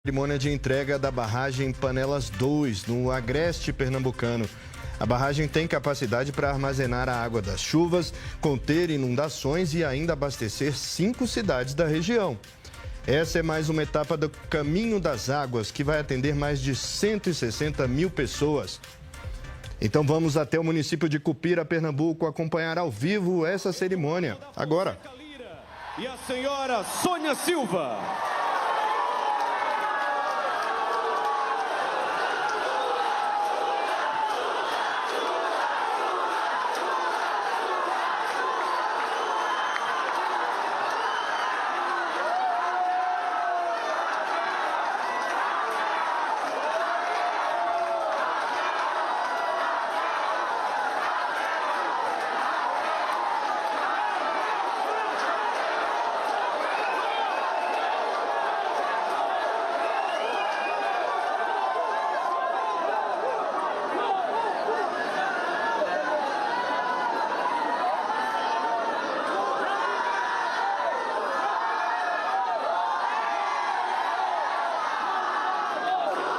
Cerimônia de entrega da barragem Panelas 2, no agreste pernambucano. A barragem tem capacidade para armazenar a água das chuvas, conter inundações e ainda abastecer 5 cidades da região. Essa é mais uma etapa do Caminho das Águas, que vai atender mais de 160 mil pessoas. Então vamos até o município de Cupira, Pernambuco, acompanhar ao vivo essa cerimônia. Agora. E a senhora Sônia Silva.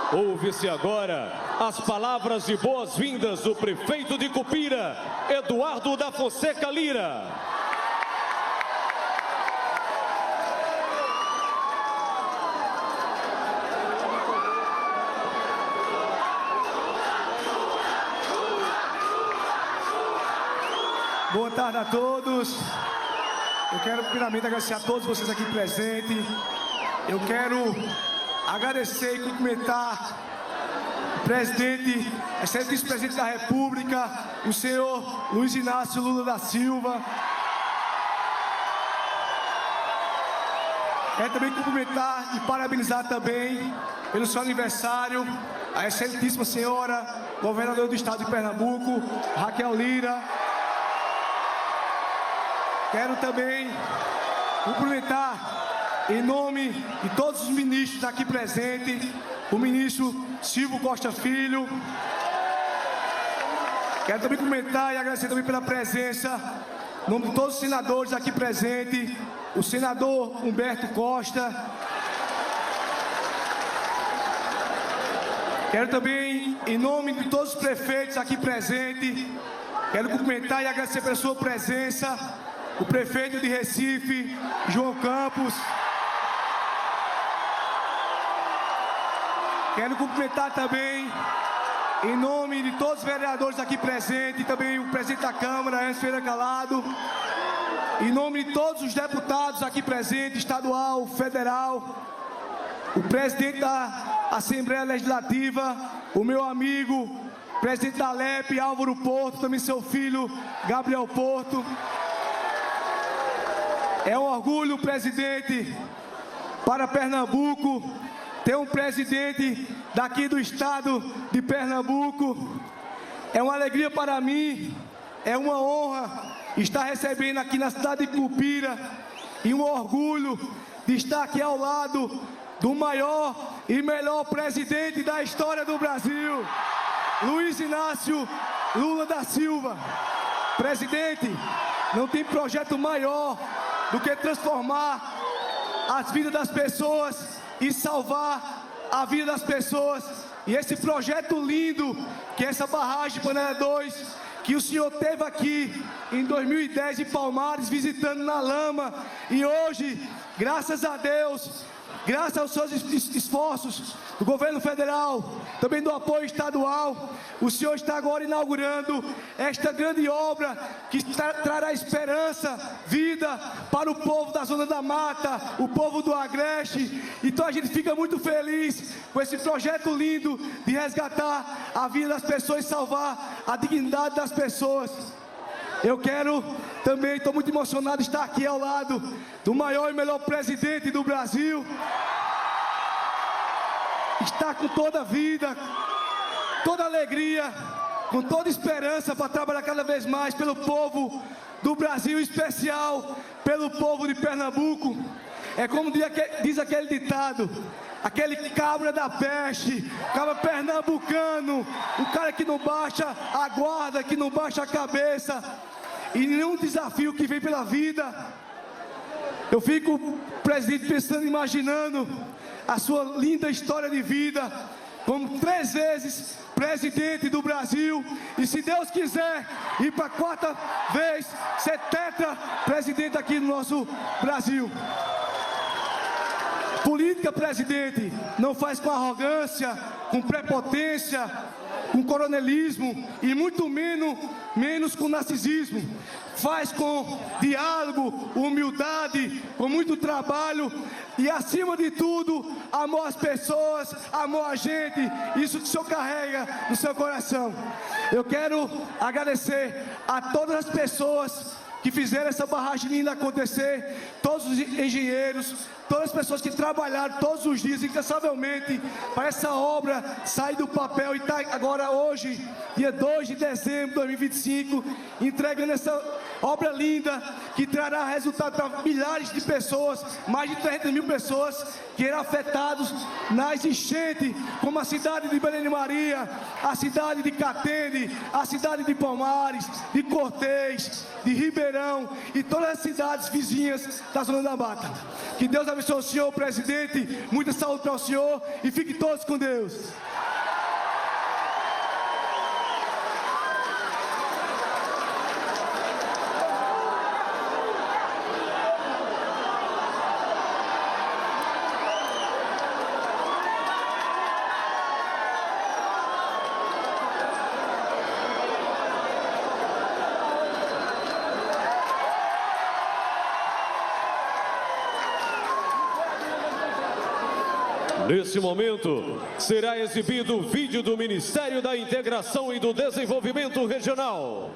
Ouve-se agora as palavras de boas-vindas do prefeito de Cupira, Eduardo da Fonseca Lira. Boa tarde a todos. Eu quero primeiramente agradecer a todos vocês aqui presentes. Eu quero agradecer e cumprimentar o presidente, excelente vice-presidente da República, o senhor Luiz Inácio Lula da Silva. Quero também cumprimentar e parabenizar também pelo seu aniversário a excelentíssima senhora governadora do estado de Pernambuco, Raquel Lira. Quero também cumprimentar em nome de todos os ministros aqui presentes, o ministro Silvio Costa Filho. Quero também cumprimentar e agradecer também pela presença, em nome de todos os senadores aqui presentes, o senador Humberto Costa. Quero também, em nome de todos os prefeitos aqui presentes, quero cumprimentar e agradecer pela sua presença, o prefeito de Recife, João Campos. Quero cumprimentar também, em nome de todos os vereadores aqui presentes, e também o presidente da Câmara, Ernest Ferreira Calado, em nome de todos os deputados aqui presentes, estadual, federal, o presidente da Assembleia Legislativa, o meu amigo, presidente da LEP, Álvaro Porto, também seu filho, Gabriel Porto. É um orgulho, presidente, para Pernambuco, ter um presidente daqui do estado de Pernambuco. É uma alegria para mim, é uma honra estar recebendo aqui na cidade de Cupira e um orgulho de estar aqui ao lado do maior e melhor presidente da história do Brasil, Luiz Inácio Lula da Silva. Presidente, não tem projeto maior do que transformar as vidas das pessoas e salvar a vida das pessoas. E esse projeto lindo, que é essa barragem Panela 2, que o senhor teve aqui em 2010 em Palmares, visitando na lama, e hoje, graças a Deus, graças aos seus esforços do governo federal, também do apoio estadual, o senhor está agora inaugurando esta grande obra que trará esperança, vida para o povo da Zona da Mata, o povo do Agreste. Então a gente fica muito feliz com esse projeto lindo de resgatar a vida das pessoas e salvar a dignidade das pessoas. Eu quero também, estou muito emocionado de estar aqui ao lado do maior e melhor presidente do Brasil. Está com toda a vida, toda a alegria, com toda a esperança para trabalhar cada vez mais pelo povo do Brasil, em especial pelo povo de Pernambuco. É como diz aquele ditado, aquele cabra da peste, cabra pernambucano, o cara que não baixa a guarda, que não baixa a cabeça, e nenhum desafio que vem pela vida. Eu fico, presidente, pensando, imaginando a sua linda história de vida, como 3 vezes presidente do Brasil, e se Deus quiser, ir para a 4ª vez ser presidente aqui no nosso Brasil. Política, presidente, não faz com arrogância, com prepotência, com coronelismo e muito menos com narcisismo. Faz com diálogo, humildade, com muito trabalho e, acima de tudo, amor às pessoas, amor a gente. Isso que o senhor carrega no seu coração. Eu quero agradecer a todas as pessoas que fizeram essa barragem linda acontecer, todos os engenheiros, todas as pessoas que trabalharam todos os dias incansavelmente para essa obra sair do papel e está agora hoje, dia 2 de dezembro de 2025, entregando essa obra linda que trará resultado para milhares de pessoas, mais de 300 mil pessoas que eram afetados nas enchentes, como a cidade de Belém de Maria, a cidade de Catende, a cidade de Palmares, de Cortês, de Ribeirão e todas as cidades vizinhas da Zona da Mata. Que Deus abençoe o senhor, presidente, muita saúde para o senhor e fiquem todos com Deus. Nesse momento, será exibido o vídeo do Ministério da Integração e do Desenvolvimento Regional.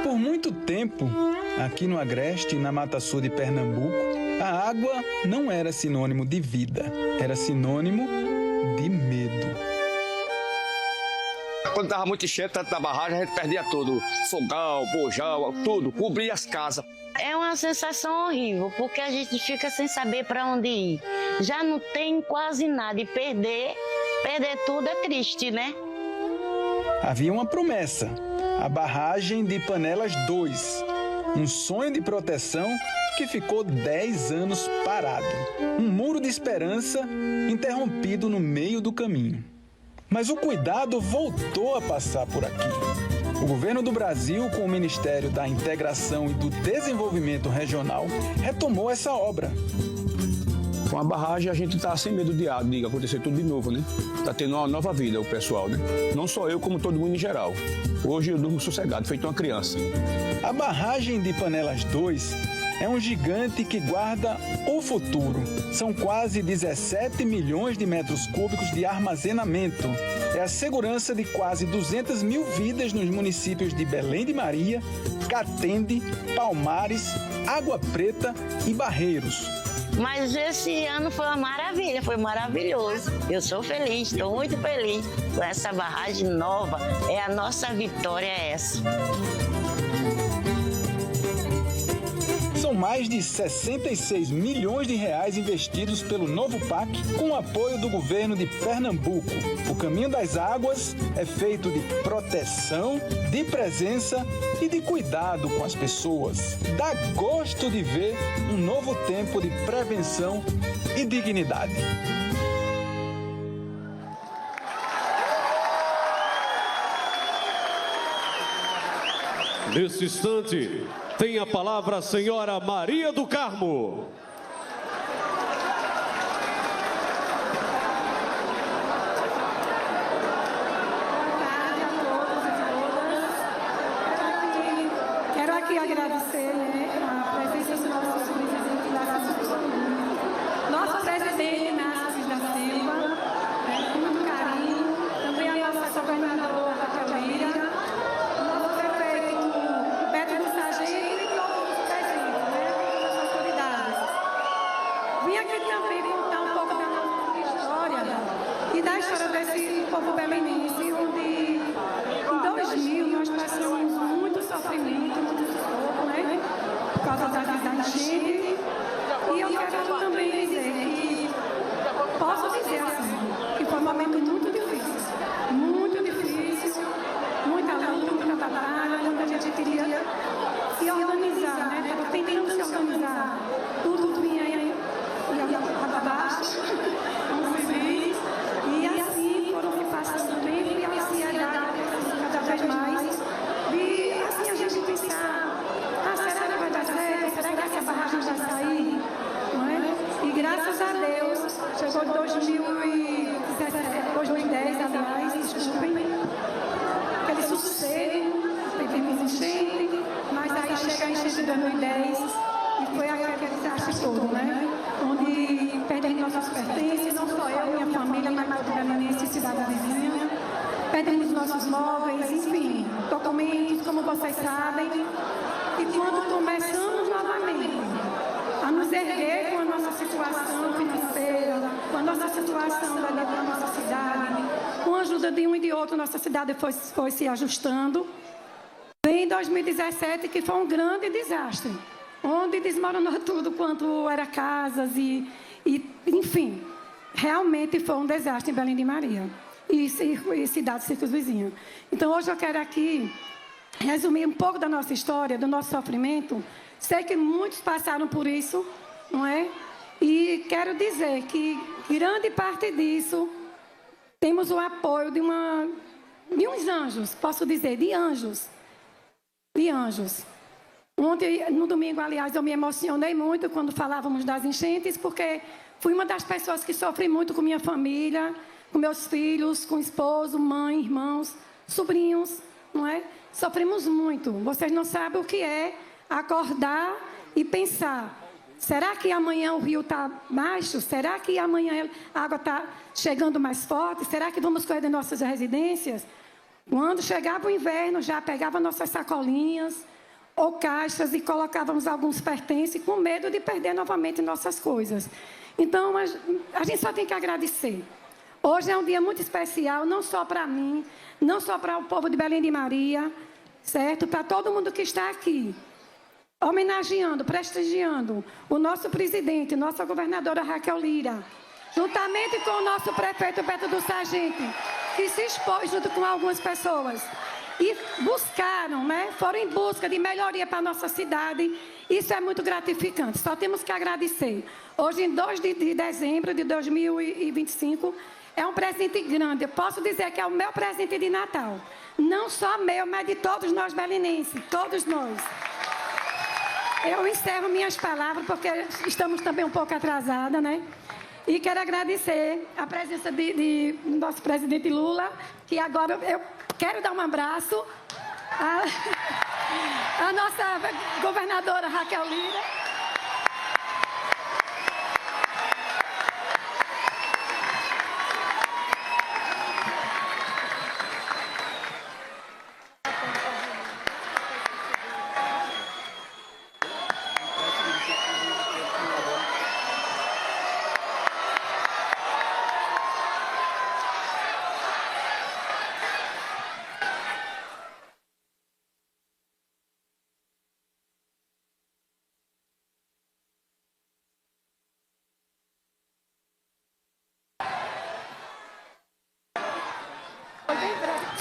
Por muito tempo, aqui no Agreste e na Mata Sul de Pernambuco, a água não era sinônimo de vida, era sinônimo de medo. Quando estava muito enchente, tanto da barragem, a gente perdia tudo. Fogão, bojão, tudo, cobria as casas. É uma sensação horrível, porque a gente fica sem saber para onde ir. Já não tem quase nada e perder tudo é triste, né? Havia uma promessa, a barragem de Panelas 2, um sonho de proteção que ficou 10 anos parado. Um muro de esperança interrompido no meio do caminho. Mas o cuidado voltou a passar por aqui. O governo do Brasil, com o Ministério da Integração e do Desenvolvimento Regional, retomou essa obra. Com a barragem, a gente está sem medo de acontecer tudo de novo, né? Está tendo uma nova vida o pessoal, né? Não só eu, como todo mundo em geral. Hoje eu durmo sossegado, feito uma criança. A barragem de Panelas 2 é um gigante que guarda o futuro. São quase 17 milhões de metros cúbicos de armazenamento. É a segurança de quase 200 mil vidas nos municípios de Belém de Maria, Catende, Palmares, Água Preta e Barreiros. Mas esse ano foi uma maravilha, foi maravilhoso. Eu sou feliz, estou muito feliz com essa barragem nova. É a nossa vitória essa. São mais de 66 milhões de reais investidos pelo novo PAC com o apoio do governo de Pernambuco. O Caminho das Águas é feito de proteção, de presença e de cuidado com as pessoas. Dá gosto de ver um novo tempo de prevenção e dignidade. Nesse instante, tem a palavra a senhora Maria do Carmo. Quero aqui agradecer a presença do nosso presidente nosso presidente Inácio da Silva, com muito carinho, também a nossa governadora Raquel Lira, o nosso prefeito Beto do Sargento e todos os presentes, as autoridades. Vim aqui também contar um pouco da nossa história e da história desse povo belenense, onde em 2000 nós passamos muito sofrimento, muito sufoco, né? Por causa da enchente. E eu quero também dizer que, posso dizer assim, que foi um momento muito difícil, muita luta, muita batalha, onde a gente queria se organizar, né? Tentando se organizar, tudo graças a Deus, chegou em 2010, aliás, desculpem, aquele sossego, pedimos enchente, mas aí chega a enchente de 2010 e foi aquele desastre todo, né? Onde perdemos nossos pertences, não só eu, minha família, mas todo belenense e cidade vizinha. Perdemos nossos móveis, enfim, documentos, como vocês sabem. E quando começamos novamente a nos erguer com a nossa situação financeira, com a nossa situação da nossa cidade, com a ajuda de um e de outro, nossa cidade foi se ajustando. Em 2017, que foi um grande desastre, onde desmoronou tudo quanto era casas e enfim, realmente foi um desastre em Belém de Maria e cidades circunvizinhas. Então, hoje eu quero aqui resumir um pouco da nossa história, do nosso sofrimento. Sei que muitos passaram por isso, não é? E quero dizer que grande parte disso temos o apoio de uns anjos, posso dizer, de anjos. Ontem, no domingo, aliás, eu me emocionei muito quando falávamos das enchentes, porque fui uma das pessoas que sofri muito com minha família, com meus filhos, com esposo, mãe, irmãos, sobrinhos, não é? Sofremos muito. Vocês não sabem o que é acordar e pensar: será que amanhã o rio está baixo? Será que amanhã a água está chegando mais forte? Será que vamos correr de nossas residências? Quando chegava o inverno, já pegava nossas sacolinhas ou caixas e colocávamos alguns pertences com medo de perder novamente nossas coisas. Então, a gente só tem que agradecer. Hoje é um dia muito especial, não só para mim, não só para o povo de Belém de Maria, certo? Para todo mundo que está aqui, homenageando, prestigiando o nosso presidente, nossa governadora Raquel Lira, juntamente com o nosso prefeito Beto do Sargento, que se expôs junto com algumas pessoas e buscaram, né? Foram em busca de melhoria para a nossa cidade. Isso é muito gratificante, só temos que agradecer. Hoje, em 2 de dezembro de 2025, é um presente grande. Eu posso dizer que é o meu presente de Natal. Não só meu, mas de todos nós belenenses, todos nós. Eu encerro minhas palavras, porque estamos também um pouco atrasadas, né? E quero agradecer a presença do nosso presidente Lula, que agora eu quero dar um abraço à nossa governadora Raquel Lira.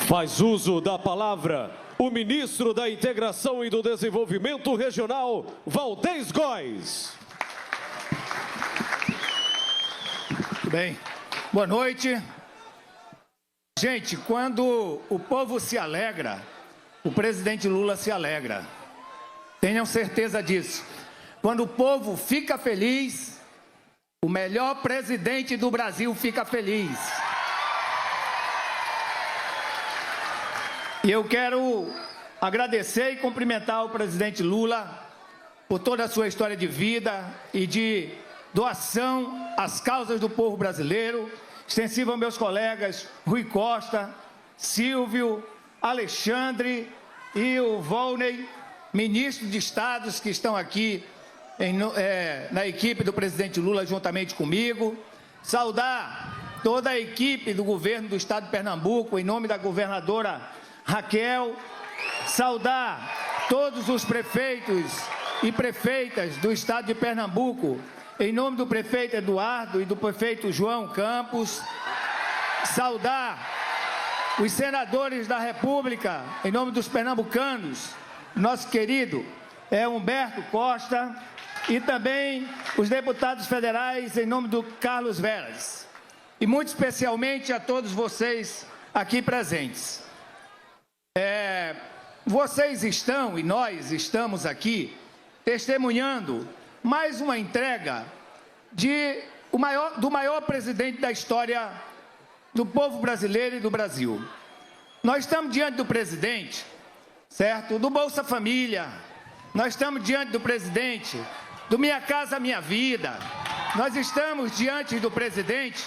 Faz uso da palavra o ministro da Integração e do Desenvolvimento Regional, Valdez Góes. Tudo bem. Boa noite. Gente, quando o povo se alegra, o presidente Lula se alegra. Tenham certeza disso. Quando o povo fica feliz, o melhor presidente do Brasil fica feliz. E eu quero agradecer e cumprimentar o presidente Lula por toda a sua história de vida e de doação às causas do povo brasileiro, extensiva aos meus colegas Rui Costa, Silvio, Alexandre e o Volney, ministros de estados que estão aqui na equipe do presidente Lula juntamente comigo. Saudar toda a equipe do governo do estado de Pernambuco, em nome da governadora Raquel, saudar todos os prefeitos e prefeitas do estado de Pernambuco, em nome do prefeito Eduardo e do prefeito João Campos, saudar os senadores da República, em nome dos pernambucanos, nosso querido Humberto Costa, e também os deputados federais, em nome do Carlos Veras, e muito especialmente a todos vocês aqui presentes. Vocês estão, e nós estamos aqui, testemunhando mais uma entrega de do maior presidente da história do povo brasileiro e do Brasil. Nós estamos diante do presidente, certo? Do Bolsa Família. Nós estamos diante do presidente do Minha Casa Minha Vida. Nós estamos diante do presidente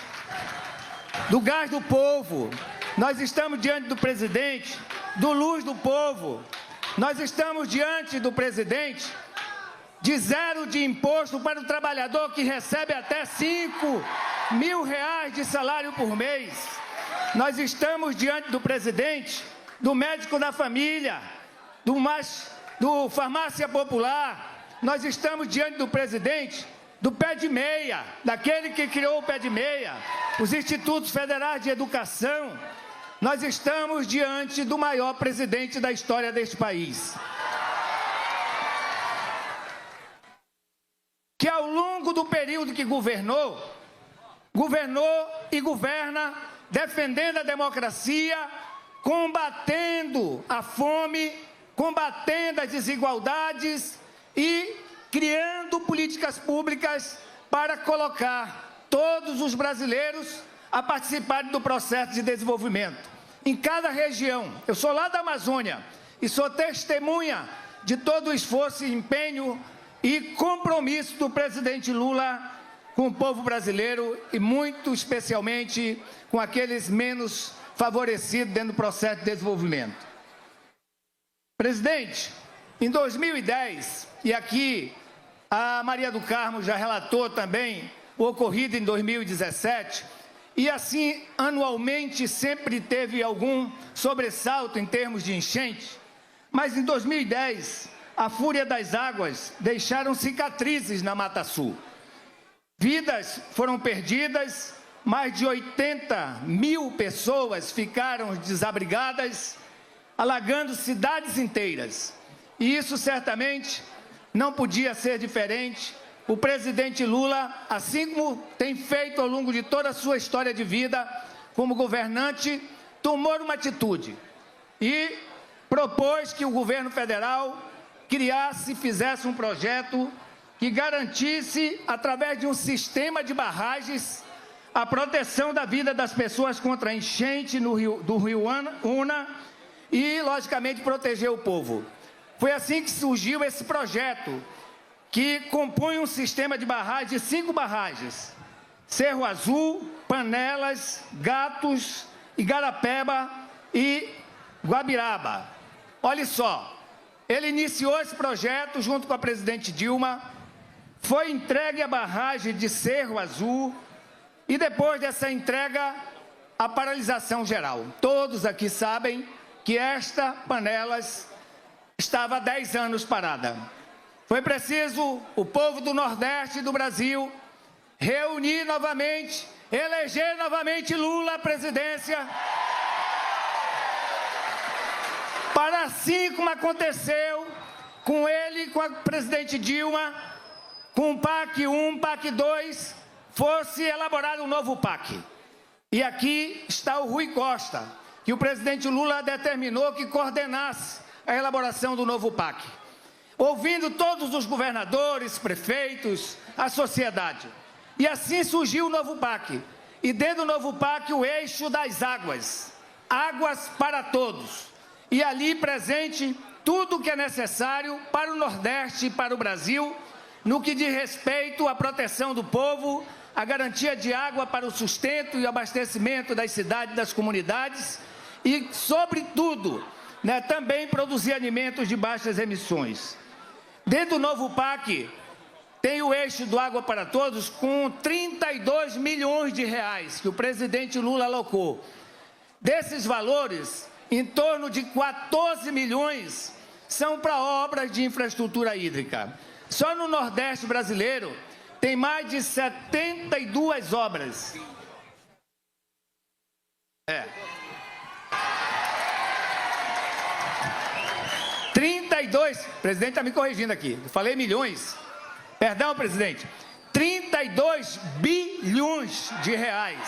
do Gás do Povo. Nós estamos diante do presidente do Luz do Povo. Nós estamos diante do presidente de zero de imposto para o trabalhador que recebe até R$5.000 de salário por mês. Nós estamos diante do presidente do médico da família, do farmácia popular. Nós estamos diante do presidente do pé de meia, daquele que criou o pé de meia, os institutos federais de educação. Nós estamos diante do maior presidente da história deste país, que ao longo do período que governou e governa defendendo a democracia, combatendo a fome, combatendo as desigualdades e criando políticas públicas para colocar todos os brasileiros a participarem do processo de desenvolvimento. Em cada região, eu sou lá da Amazônia e sou testemunha de todo o esforço e empenho e compromisso do presidente Lula com o povo brasileiro e muito especialmente com aqueles menos favorecidos dentro do processo de desenvolvimento. Presidente, em 2010, e aqui a Maria do Carmo já relatou também o ocorrido em 2017, e assim anualmente sempre teve algum sobressalto em termos de enchente, mas em 2010 a fúria das águas deixaram cicatrizes na Mata Sul. Vidas foram perdidas, mais de 80.000 pessoas ficaram desabrigadas, alagando cidades inteiras. E isso certamente não podia ser diferente. O presidente Lula, assim como tem feito ao longo de toda a sua história de vida como governante, tomou uma atitude e propôs que o governo federal criasse e fizesse um projeto que garantisse, através de um sistema de barragens, a proteção da vida das pessoas contra a enchente do rio Una e, logicamente, proteger o povo. Foi assim que surgiu esse projeto, que compõe um sistema de barragens, de 5 barragens: Cerro Azul, Panelas, Gatos, Igarapeba e Guabiraba. Olha só, ele iniciou esse projeto junto com a presidente Dilma, foi entregue a barragem de Cerro Azul e depois dessa entrega, a paralisação geral. Todos aqui sabem que esta Panelas estava há 10 anos parada. Foi preciso o povo do Nordeste do Brasil reunir novamente, eleger novamente Lula à presidência, para assim como aconteceu com ele, com a presidente Dilma, com o PAC 1, PAC 2, fosse elaborado um novo PAC. E aqui está o Rui Costa, que o presidente Lula determinou que coordenasse a elaboração do novo PAC, ouvindo todos os governadores, prefeitos, a sociedade. E assim surgiu o novo PAC. E dentro do novo PAC, o eixo das águas. Águas para todos. E ali presente tudo o que é necessário para o Nordeste e para o Brasil, no que diz respeito à proteção do povo, a garantia de água para o sustento e abastecimento das cidades e das comunidades e, sobretudo, também produzir alimentos de baixas emissões. Dentro do novo PAC, tem o eixo do Água para Todos com 32 milhões de reais que o presidente Lula alocou. Desses valores, em torno de 14 milhões são para obras de infraestrutura hídrica. Só no Nordeste brasileiro tem mais de 72 obras. 32, o presidente está me corrigindo aqui, eu falei milhões. Perdão, presidente. 32 bilhões de reais.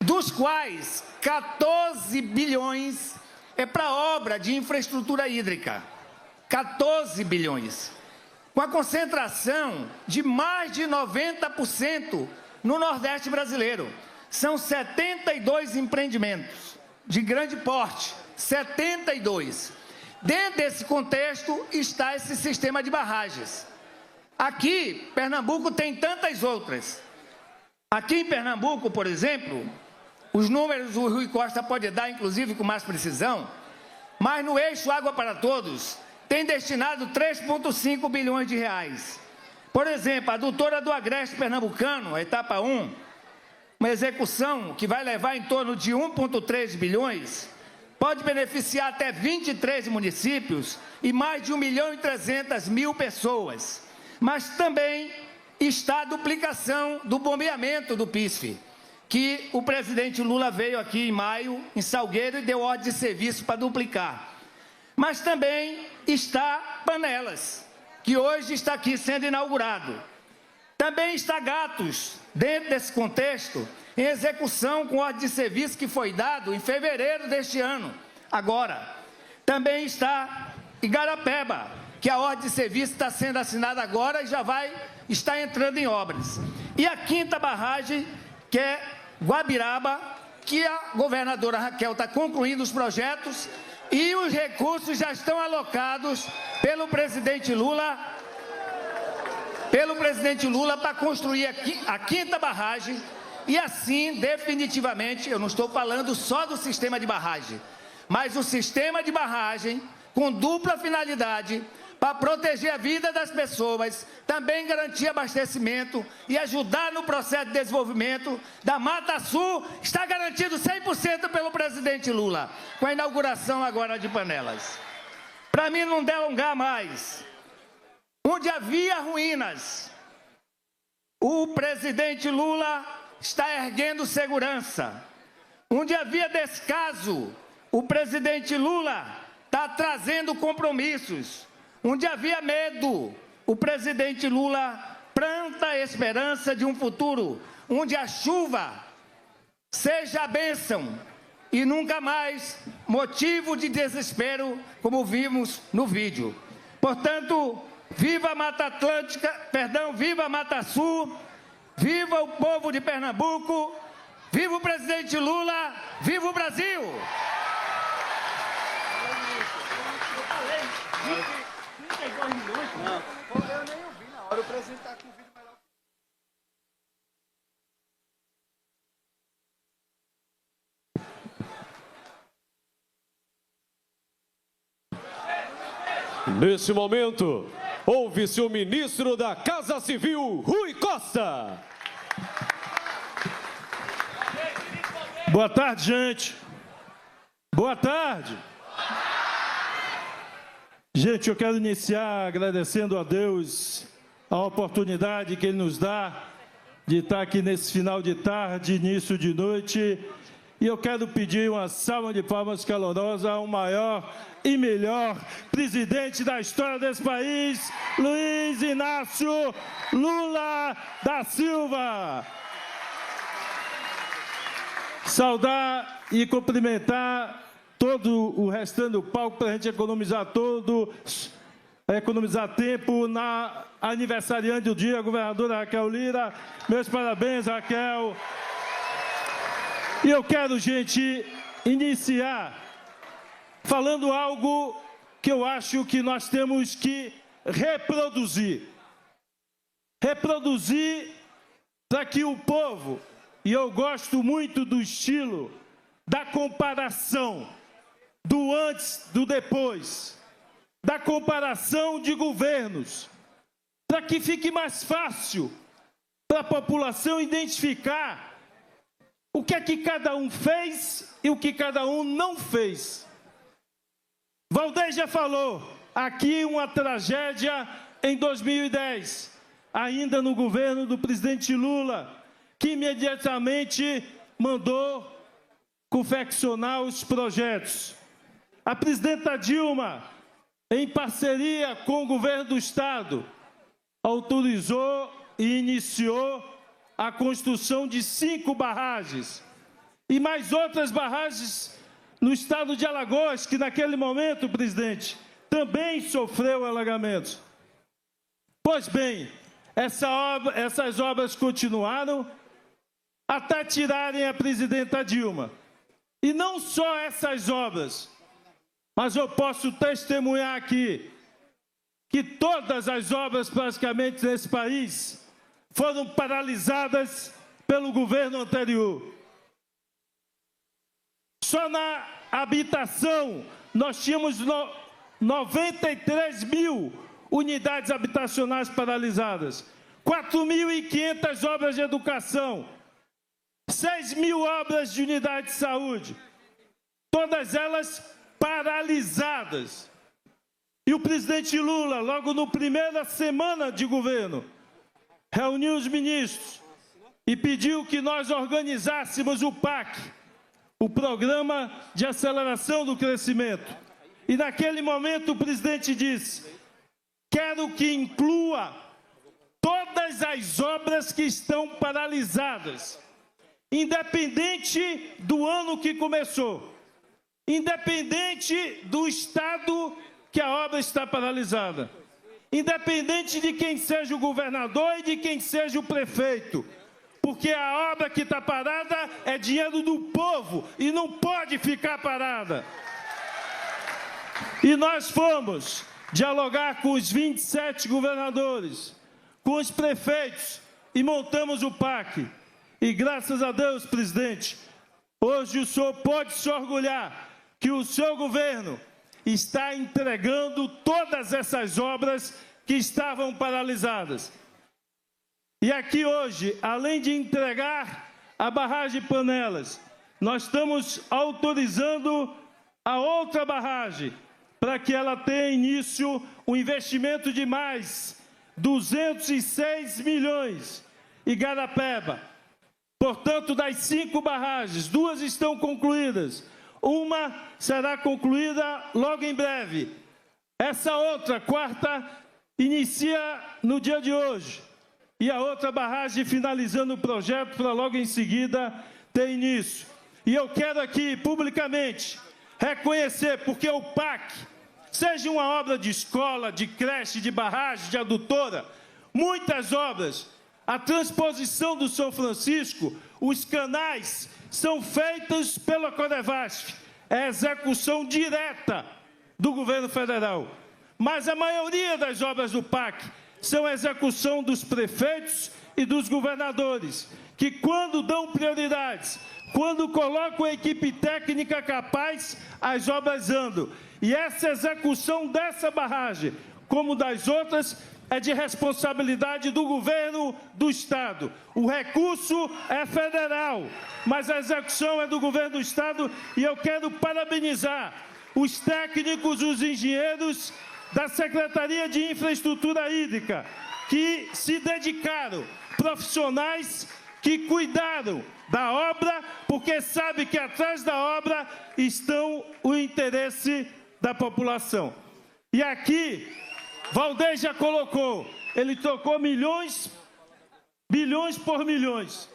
Dos quais 14 bilhões é para obra de infraestrutura hídrica. 14 bilhões. com a concentração de mais de 90% no Nordeste brasileiro. São 72 empreendimentos de grande porte, 72. Dentro desse contexto está esse sistema de barragens. Aqui, Pernambuco tem tantas outras. Aqui em Pernambuco, por exemplo, os números o Rui Costa pode dar, inclusive, com mais precisão, mas no eixo Água para Todos tem destinado 3,5 bilhões de reais. Por exemplo, a adutora do Agreste Pernambucano, a etapa 1, uma execução que vai levar em torno de 1,3 bilhões, pode beneficiar até 23 municípios e mais de 1.300.000 pessoas. Mas também está a duplicação do bombeamento do PISF, que o presidente Lula veio aqui em maio, em Salgueiro, e deu ordem de serviço para duplicar. Mas também está Panelas, que hoje está aqui sendo inaugurado. Também está Gatos, dentro desse contexto, em execução com ordem de serviço que foi dado em fevereiro deste ano, agora. Também está Igarapeba, que a ordem de serviço está sendo assinada agora e já vai estar entrando em obras. E a quinta barragem, que é Guabiraba, que a governadora Raquel está concluindo os projetos e os recursos já estão alocados pelo presidente Lula para construir a quinta barragem e assim, definitivamente, eu não estou falando só do sistema de barragem, mas o sistema de barragem com dupla finalidade para proteger a vida das pessoas, também garantir abastecimento e ajudar no processo de desenvolvimento da Mata Sul, está garantido 100% pelo presidente Lula, com a inauguração agora de Panelas. Para mim não delongar mais, onde havia ruínas, o presidente Lula está erguendo segurança. Onde havia descaso, o presidente Lula está trazendo compromissos. Onde havia medo, o presidente Lula planta a esperança de um futuro onde a chuva seja a bênção e nunca mais motivo de desespero, como vimos no vídeo. Portanto, viva a Mata Atlântica, viva a Mata Sul, viva o povo de Pernambuco, viva o presidente Lula, viva o Brasil! Eu nem ouvi na hora, o presidente está com o vídeo melhor. Nesse momento, ouve-se o ministro da Casa Civil, Rui Costa. Boa tarde, gente. Boa tarde. Gente, eu quero iniciar agradecendo a Deus a oportunidade que Ele nos dá de estar aqui nesse final de tarde, início de noite. E eu quero pedir uma salva de palmas calorosa ao maior e melhor presidente da história desse país, Luiz Inácio Lula da Silva. Saudar e cumprimentar todo o restante do palco para a gente economizar tempo na aniversariante do dia, a governadora Raquel Lira. Meus parabéns, Raquel. E eu quero, gente, iniciar falando algo que eu acho que nós temos que reproduzir. Reproduzir para que o povo, e eu gosto muito do estilo da comparação, do antes, do depois, da comparação de governos, para que fique mais fácil para a população identificar o que é que cada um fez e o que cada um não fez. Valdeir já falou, aqui uma tragédia em 2010, ainda no governo do presidente Lula, que imediatamente mandou confeccionar os projetos. A presidenta Dilma, em parceria com o governo do Estado, autorizou e iniciou a construção de 5 barragens e mais outras barragens no estado de Alagoas, que naquele momento, presidente, também sofreu alagamentos. Pois bem, essas obras continuaram até tirarem a presidenta Dilma. E não só essas obras, mas eu posso testemunhar aqui que todas as obras praticamente nesse país foram paralisadas pelo governo anterior. Só na habitação nós tínhamos 93 mil unidades habitacionais paralisadas, 4.500 obras de educação, 6 mil obras de unidade de saúde, todas elas paralisadas. E o presidente Lula, logo na primeira semana de governo, reuniu os ministros e pediu que nós organizássemos o PAC, o Programa de Aceleração do Crescimento. E naquele momento o presidente disse: quero que inclua todas as obras que estão paralisadas, independente do ano que começou, independente do estado que a obra está paralisada, independente de quem seja o governador e de quem seja o prefeito, porque a obra que está parada é dinheiro do povo e não pode ficar parada. E nós fomos dialogar com os 27 governadores, com os prefeitos, e montamos o PAC. E graças a Deus, presidente, hoje o senhor pode se orgulhar que o seu governo está entregando todas essas obras que estavam paralisadas. E aqui hoje, além de entregar a barragem Panelas, nós estamos autorizando a outra barragem para que ela tenha início um investimento de mais 206 milhões. Igarapeba. Portanto, das 5 barragens, 2 estão concluídas. Uma será concluída logo em breve. Essa outra, 4ª, inicia no dia de hoje. E a outra barragem finalizando o projeto para logo em seguida ter início. E eu quero aqui, publicamente, reconhecer, porque o PAC, seja uma obra de escola, de creche, de barragem, de adutora, muitas obras, a transposição do São Francisco, os canais são feitos pela Codevasf, é execução direta do governo federal. Mas a maioria das obras do PAC são execução dos prefeitos e dos governadores, que quando dão prioridades, quando colocam a equipe técnica capaz, as obras andam. E essa execução dessa barragem, como das outras, é de responsabilidade do governo do Estado. O recurso é federal, mas a execução é do governo do Estado, e eu quero parabenizar os técnicos, os engenheiros da Secretaria de Infraestrutura Hídrica, que se dedicaram, profissionais que cuidaram da obra, porque sabe que atrás da obra estão o interesse da população. E aqui, Valdez já colocou, ele trocou milhões, bilhões por milhões.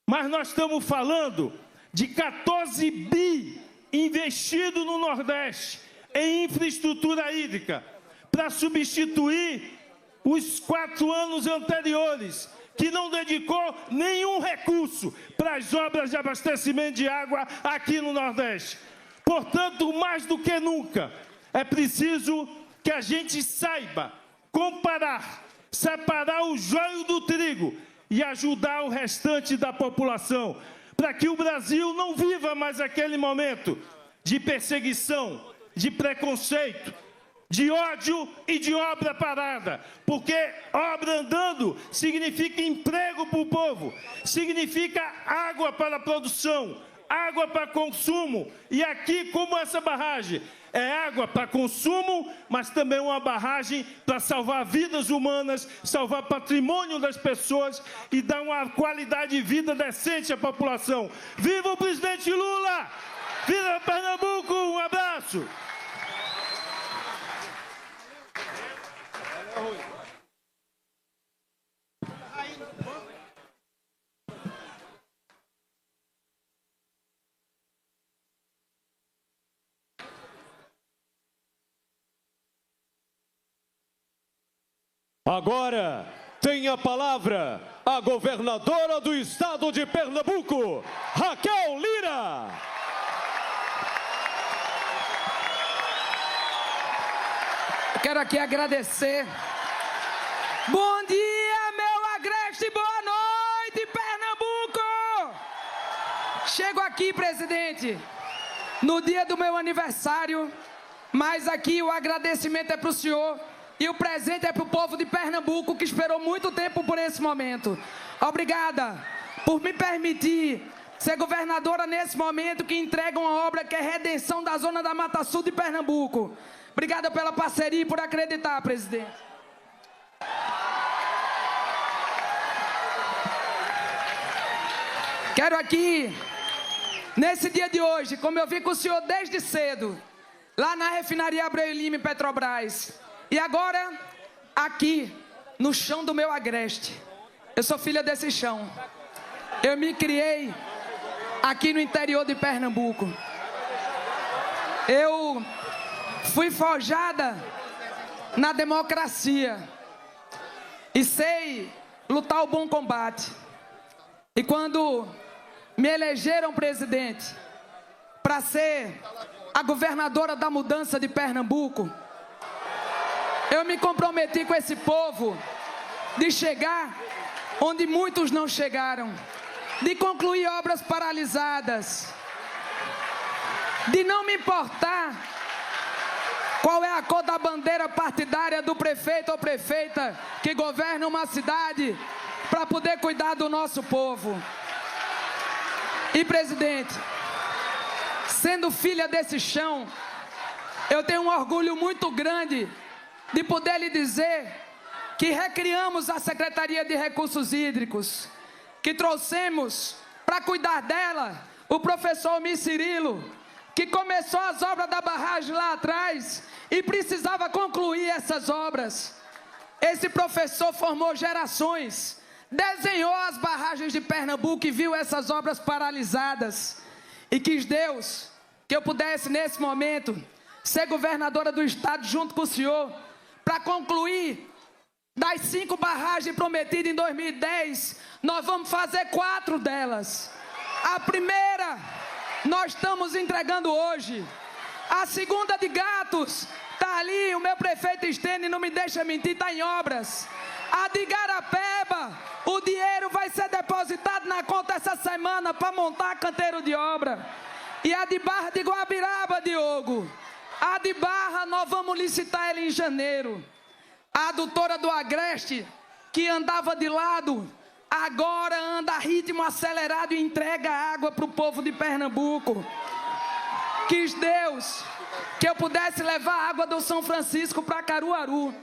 Mas nós estamos falando de 14 bi investido no Nordeste em infraestrutura hídrica, para substituir os 4 anos anteriores, que não dedicou nenhum recurso para as obras de abastecimento de água aqui no Nordeste. Portanto, mais do que nunca, é preciso que a gente saiba comparar, separar o joio do trigo e ajudar o restante da população, para que o Brasil não viva mais aquele momento de perseguição, de preconceito, de ódio e de obra parada, porque obra andando significa emprego para o povo, significa água para a produção, água para consumo. E aqui, como essa barragem é água para consumo, mas também uma barragem para salvar vidas humanas, salvar patrimônio das pessoas e dar uma qualidade de vida decente à população. Viva o presidente Lula! Viva Pernambuco! Um abraço! Agora tem a palavra a governadora do estado de Pernambuco, Raquel Lira. Quero aqui agradecer. Bom dia, meu Agreste, boa noite, Pernambuco! Chego aqui, presidente, no dia do meu aniversário, mas aqui o agradecimento é para o senhor e o presente é para o povo de Pernambuco que esperou muito tempo por esse momento. Obrigada por me permitir ser governadora nesse momento que entrega uma obra que é redenção da zona da Mata Sul de Pernambuco. Obrigada pela parceria e por acreditar, presidente. Quero aqui, nesse dia de hoje, como eu vi com o senhor desde cedo, lá na refinaria Abreu e Lima em Petrobras, e agora aqui, no chão do meu Agreste. Eu sou filha desse chão. Eu me criei aqui no interior de Pernambuco. Eu fui forjada na democracia e sei lutar o bom combate. E quando me elegeram presidente para ser a governadora da mudança de Pernambuco, eu me comprometi com esse povo de chegar onde muitos não chegaram, de concluir obras paralisadas, de não me importar qual é a cor da bandeira partidária do prefeito ou prefeita que governa uma cidade, para poder cuidar do nosso povo. E, presidente, sendo filha desse chão, eu tenho um orgulho muito grande de poder lhe dizer que recriamos a Secretaria de Recursos Hídricos, que trouxemos para cuidar dela o professor Almir Cirilo, que começou as obras da barragem lá atrás e precisava concluir essas obras. Esse professor formou gerações, desenhou as barragens de Pernambuco e viu essas obras paralisadas. E quis Deus que eu pudesse, nesse momento, ser governadora do estado junto com o senhor, para concluir das 5 barragens prometidas em 2010, nós vamos fazer 4 delas. A primeira nós estamos entregando hoje. A segunda de Gatos está ali, o meu prefeito Estênio não me deixa mentir, está em obras. A de Garapeba, o dinheiro vai ser depositado na conta essa semana para montar canteiro de obra. E a de Barra de Guabiraba, Diogo, a de Barra nós vamos licitar ela em janeiro. A adutora do Agreste, que andava de lado, agora anda a ritmo acelerado e entrega água para o povo de Pernambuco. Quis Deus que eu pudesse levar a água do São Francisco para Caruaru.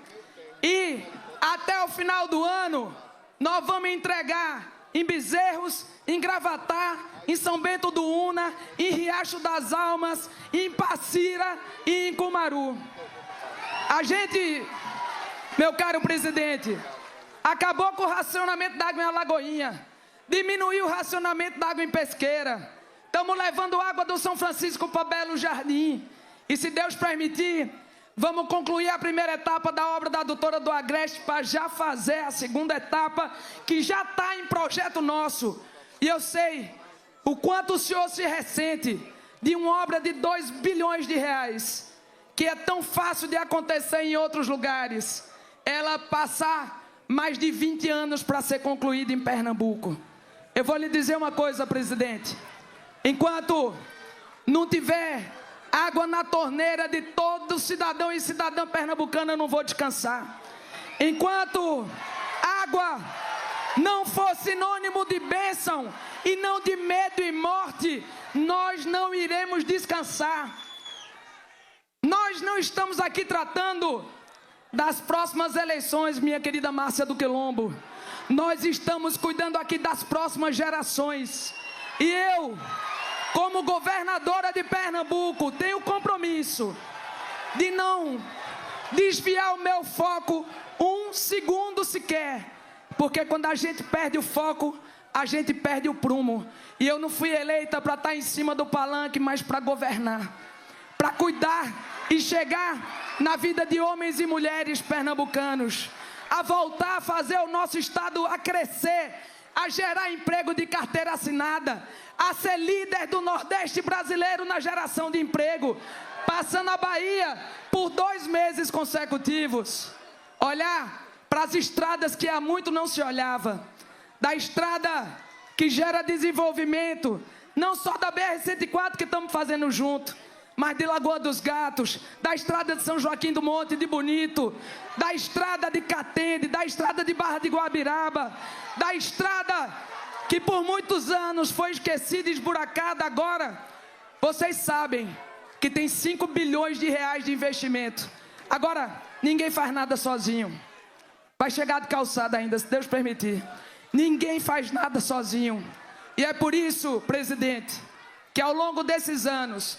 E até o final do ano, nós vamos entregar em Bezerros, em Gravatá, em São Bento do Una, em Riacho das Almas, em Passira e em Cumaru. A gente, meu caro presidente, acabou com o racionamento da água em Alagoinha, diminuiu o racionamento da água em Pesqueira. Estamos levando água do São Francisco para Belo Jardim. E se Deus permitir, vamos concluir a primeira etapa da obra da adutora do Agreste para já fazer a segunda etapa, que já está em projeto nosso. E eu sei o quanto o senhor se ressente de uma obra de 2 bilhões de reais, que é tão fácil de acontecer em outros lugares, ela passar mais de 20 anos para ser concluída em Pernambuco. Eu vou lhe dizer uma coisa, presidente. Enquanto não tiver água na torneira de todo cidadão e cidadã pernambucana, eu não vou descansar. Enquanto água não for sinônimo de bênção e não de medo e morte, nós não iremos descansar. Nós não estamos aqui tratando das próximas eleições, minha querida Márcia do Quilombo. Nós estamos cuidando aqui das próximas gerações. E eu, como governadora de Pernambuco, tenho o compromisso de não desviar o meu foco um segundo sequer. Porque quando a gente perde o foco, a gente perde o prumo. E eu não fui eleita para estar em cima do palanque, mas para governar, para cuidar e chegar na vida de homens e mulheres pernambucanos. a voltar a fazer o nosso estado a crescer, a gerar emprego de carteira assinada, a ser líder do Nordeste brasileiro na geração de emprego, passando a Bahia por 2 meses consecutivos. Olhar para as estradas que há muito não se olhava, da estrada que gera desenvolvimento, não só da BR-104 que estamos fazendo junto, mas de Lagoa dos Gatos, da estrada de São Joaquim do Monte de Bonito, da estrada de Catende, da estrada de Barra de Guabiraba, da estrada que por muitos anos foi esquecida e esburacada. Agora, vocês sabem que tem 5 bilhões de reais de investimento. Agora, ninguém faz nada sozinho. Vai chegar de calçada ainda, se Deus permitir. Ninguém faz nada sozinho. E é por isso, presidente, que ao longo desses anos,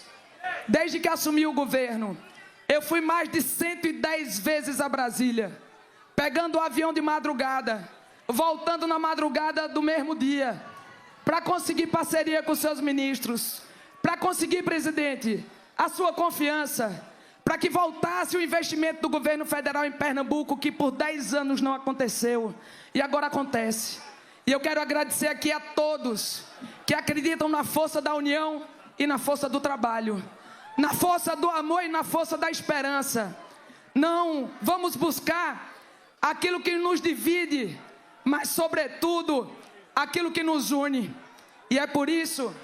desde que assumi o governo, eu fui mais de 110 vezes a Brasília, pegando o avião de madrugada, voltando na madrugada do mesmo dia, para conseguir parceria com seus ministros, para conseguir, presidente, a sua confiança, para que voltasse o investimento do governo federal em Pernambuco, que por 10 anos não aconteceu, e agora acontece. E eu quero agradecer aqui a todos que acreditam na força da união e na força do trabalho, na força do amor e na força da esperança. Não vamos buscar aquilo que nos divide, mas, sobretudo, aquilo que nos une. E é por isso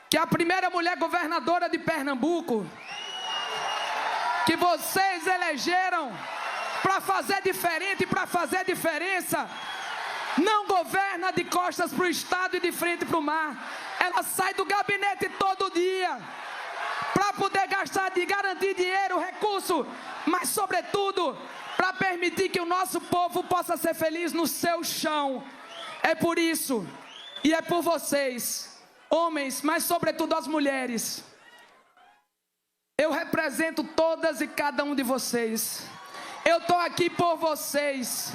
que a primeira mulher governadora de Pernambuco, que vocês elegeram para fazer diferente, para fazer diferença, não governa de costas para o estado e de frente para o mar. Ela sai do gabinete todo dia para poder gastar, de garantir dinheiro, recurso, mas sobretudo para permitir que o nosso povo possa ser feliz no seu chão. É por isso e é por vocês, homens, mas sobretudo as mulheres. Eu represento todas e cada um de vocês. Eu estou aqui por vocês.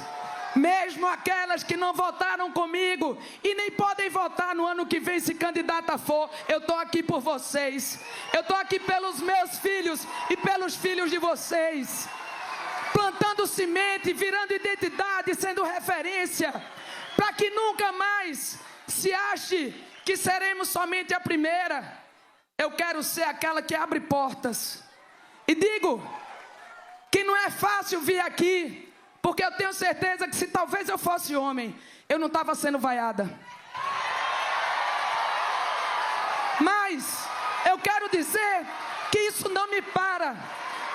Mesmo aquelas que não votaram comigo e nem podem votar no ano que vem se candidata for, eu estou aqui por vocês. Eu estou aqui pelos meus filhos e pelos filhos de vocês, plantando semente, virando identidade, sendo referência, para que nunca mais se ache que seremos somente a primeira. Eu quero ser aquela que abre portas. E digo que não é fácil vir aqui, porque eu tenho certeza que se talvez eu fosse homem, eu não estava sendo vaiada. Mas eu quero dizer que isso não me para.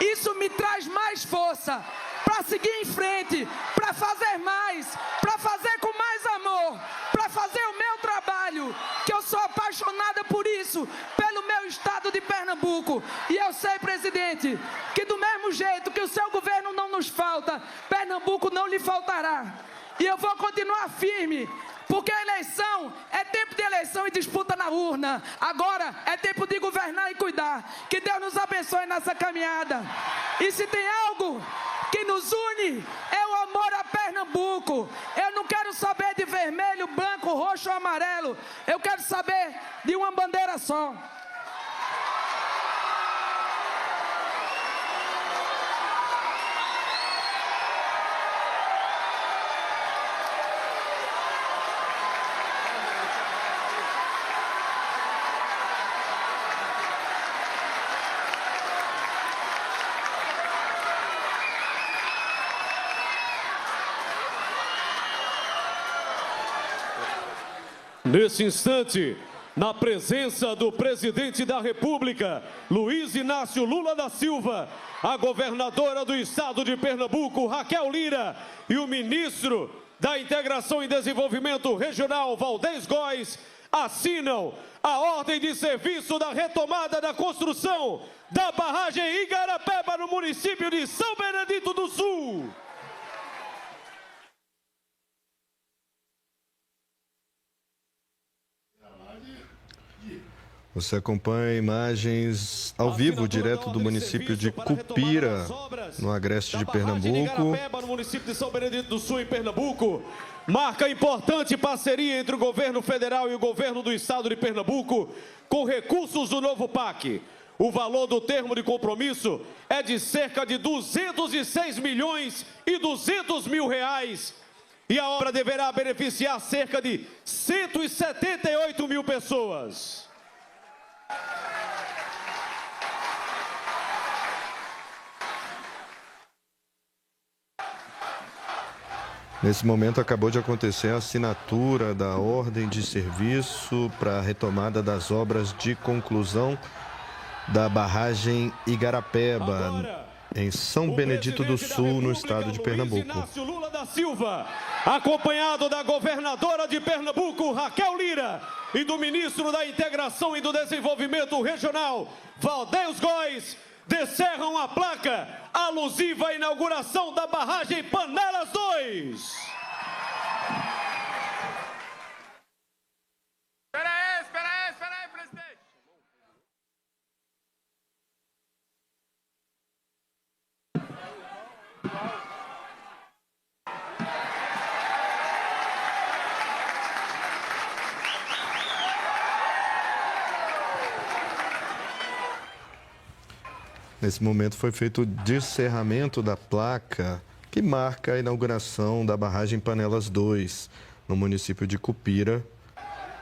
Isso me traz mais força para seguir em frente, para fazer mais, para fazer com mais amor, para fazer o meu trabalho, que eu sou apaixonada por isso, pelo meu estado de Pernambuco. E eu sei, presidente, que do mesmo jeito que o seu governo não nos falta, Pernambuco não lhe faltará. E eu vou continuar firme, porque a eleição é tempo de eleição e disputa na urna. Agora é tempo de governar e cuidar. Que Deus nos abençoe nessa caminhada. E se tem algo que nos une, é o amor a Pernambuco. Eu não quero saber de vermelho, branco, roxo ou amarelo. Eu quero saber de uma bandeira só. Nesse instante, na presença do presidente da República, Luiz Inácio Lula da Silva, a governadora do estado de Pernambuco, Raquel Lira, e o ministro da Integração e Desenvolvimento Regional, Valdez Góes, assinam a ordem de serviço da retomada da construção da barragem Igarapeba, no município de São Benedito do Sul. Você acompanha imagens ao vivo, direto do município de Cupira, no agreste de Pernambuco. No município de São Benedito do Sul, em Pernambuco, marca importante parceria entre o governo federal e o governo do estado de Pernambuco, com recursos do novo PAC. O valor do termo de compromisso é de cerca de 206 milhões e 200 mil reais. E a obra deverá beneficiar cerca de 178 mil pessoas. Nesse momento acabou de acontecer a assinatura da ordem de serviço para a retomada das obras de conclusão da barragem Igarapeba, em São Benedito do Sul, no estado de Pernambuco. Luiz Inácio Lula da Silva, acompanhado da governadora de Pernambuco, Raquel Lira, e do ministro da Integração e do Desenvolvimento Regional, Valdeus Góes, descerram a placa alusiva à inauguração da barragem Panelas 2. Espera aí, presidente. Nesse momento foi feito o descerramento da placa que marca a inauguração da barragem Panelas 2, no município de Cupira,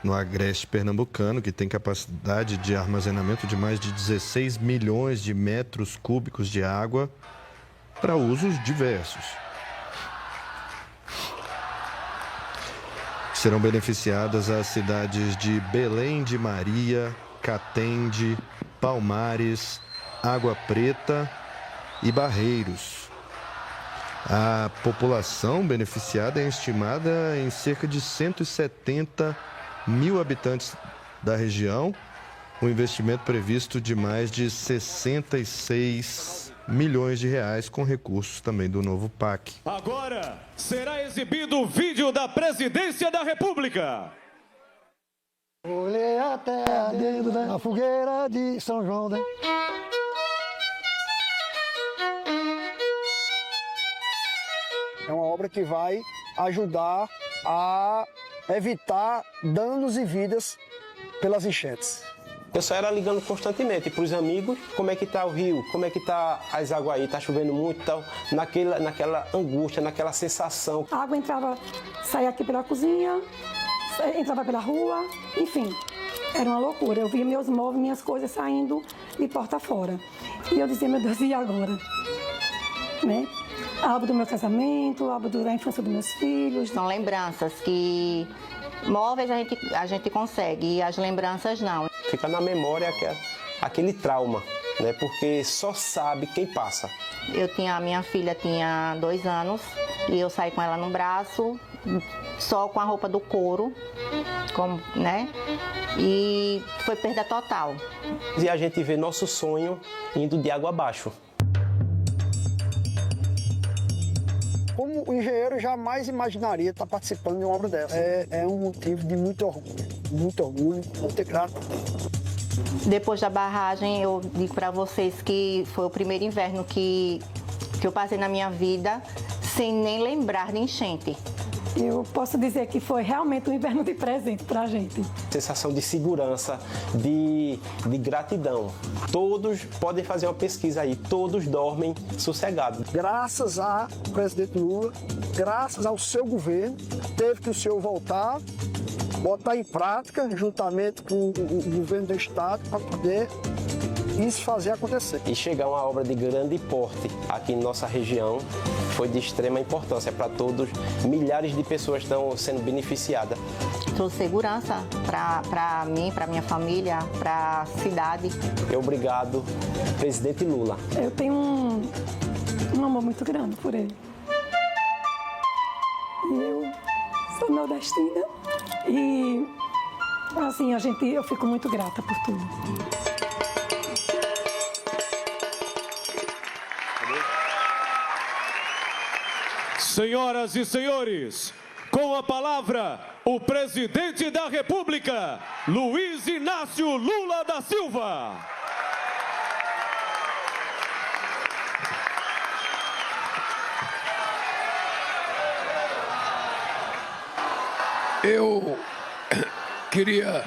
no agreste pernambucano, que tem capacidade de armazenamento de mais de 16 milhões de metros cúbicos de água para usos diversos. Serão beneficiadas as cidades de Belém de Maria, Catende, Palmares, Água Preta e Barreiros. A população beneficiada é estimada em cerca de 170 mil habitantes da região, um investimento previsto de mais de 66 milhões de reais, com recursos também do novo PAC. Agora será exibido o vídeo da Presidência da República. Olhei até a dedo da fogueira de São João, né? É uma obra que vai ajudar a evitar danos e vidas pelas enchentes. Eu só era ligando constantemente para os amigos, como é que está o rio, como é que está as águas aí, está chovendo muito e tal, naquela angústia, naquela sensação. A água entrava, saía aqui pela cozinha, entrava pela rua, enfim, era uma loucura. Eu via meus móveis, minhas coisas saindo de porta fora. E eu dizia, meu Deus, e agora? Né? Álbum do meu casamento, álbum da infância dos meus filhos. São lembranças que móveis a gente consegue e as lembranças não. Fica na memória aquele trauma, né? Porque só sabe quem passa. Minha filha tinha 2 anos e eu saí com ela no braço, só com a roupa do couro, né? E foi perda total. E a gente vê nosso sonho indo de água abaixo. Como o engenheiro jamais imaginaria estar participando de uma obra dessa. É um motivo de muito orgulho, muito grato. Depois da barragem, eu digo para vocês que foi o primeiro inverno que eu passei na minha vida sem nem lembrar de enchente. Eu posso dizer que foi realmente um inverno de presente para a gente. Sensação de segurança, de gratidão. Todos podem fazer uma pesquisa aí, todos dormem sossegados. Graças ao presidente Lula, graças ao seu governo, teve que o senhor voltar, botar em prática, juntamente com o governo do estado, para poder isso fazer acontecer. E chegar a uma obra de grande porte aqui em nossa região foi de extrema importância para todos. Milhares de pessoas estão sendo beneficiadas. Trouxe segurança para mim, para minha família, para a cidade. Obrigado, presidente Lula. Eu tenho um amor muito grande por ele. Eu sou nordestina e, assim, eu fico muito grata por tudo. Senhoras e senhores, com a palavra, o presidente da República, Luiz Inácio Lula da Silva. Eu queria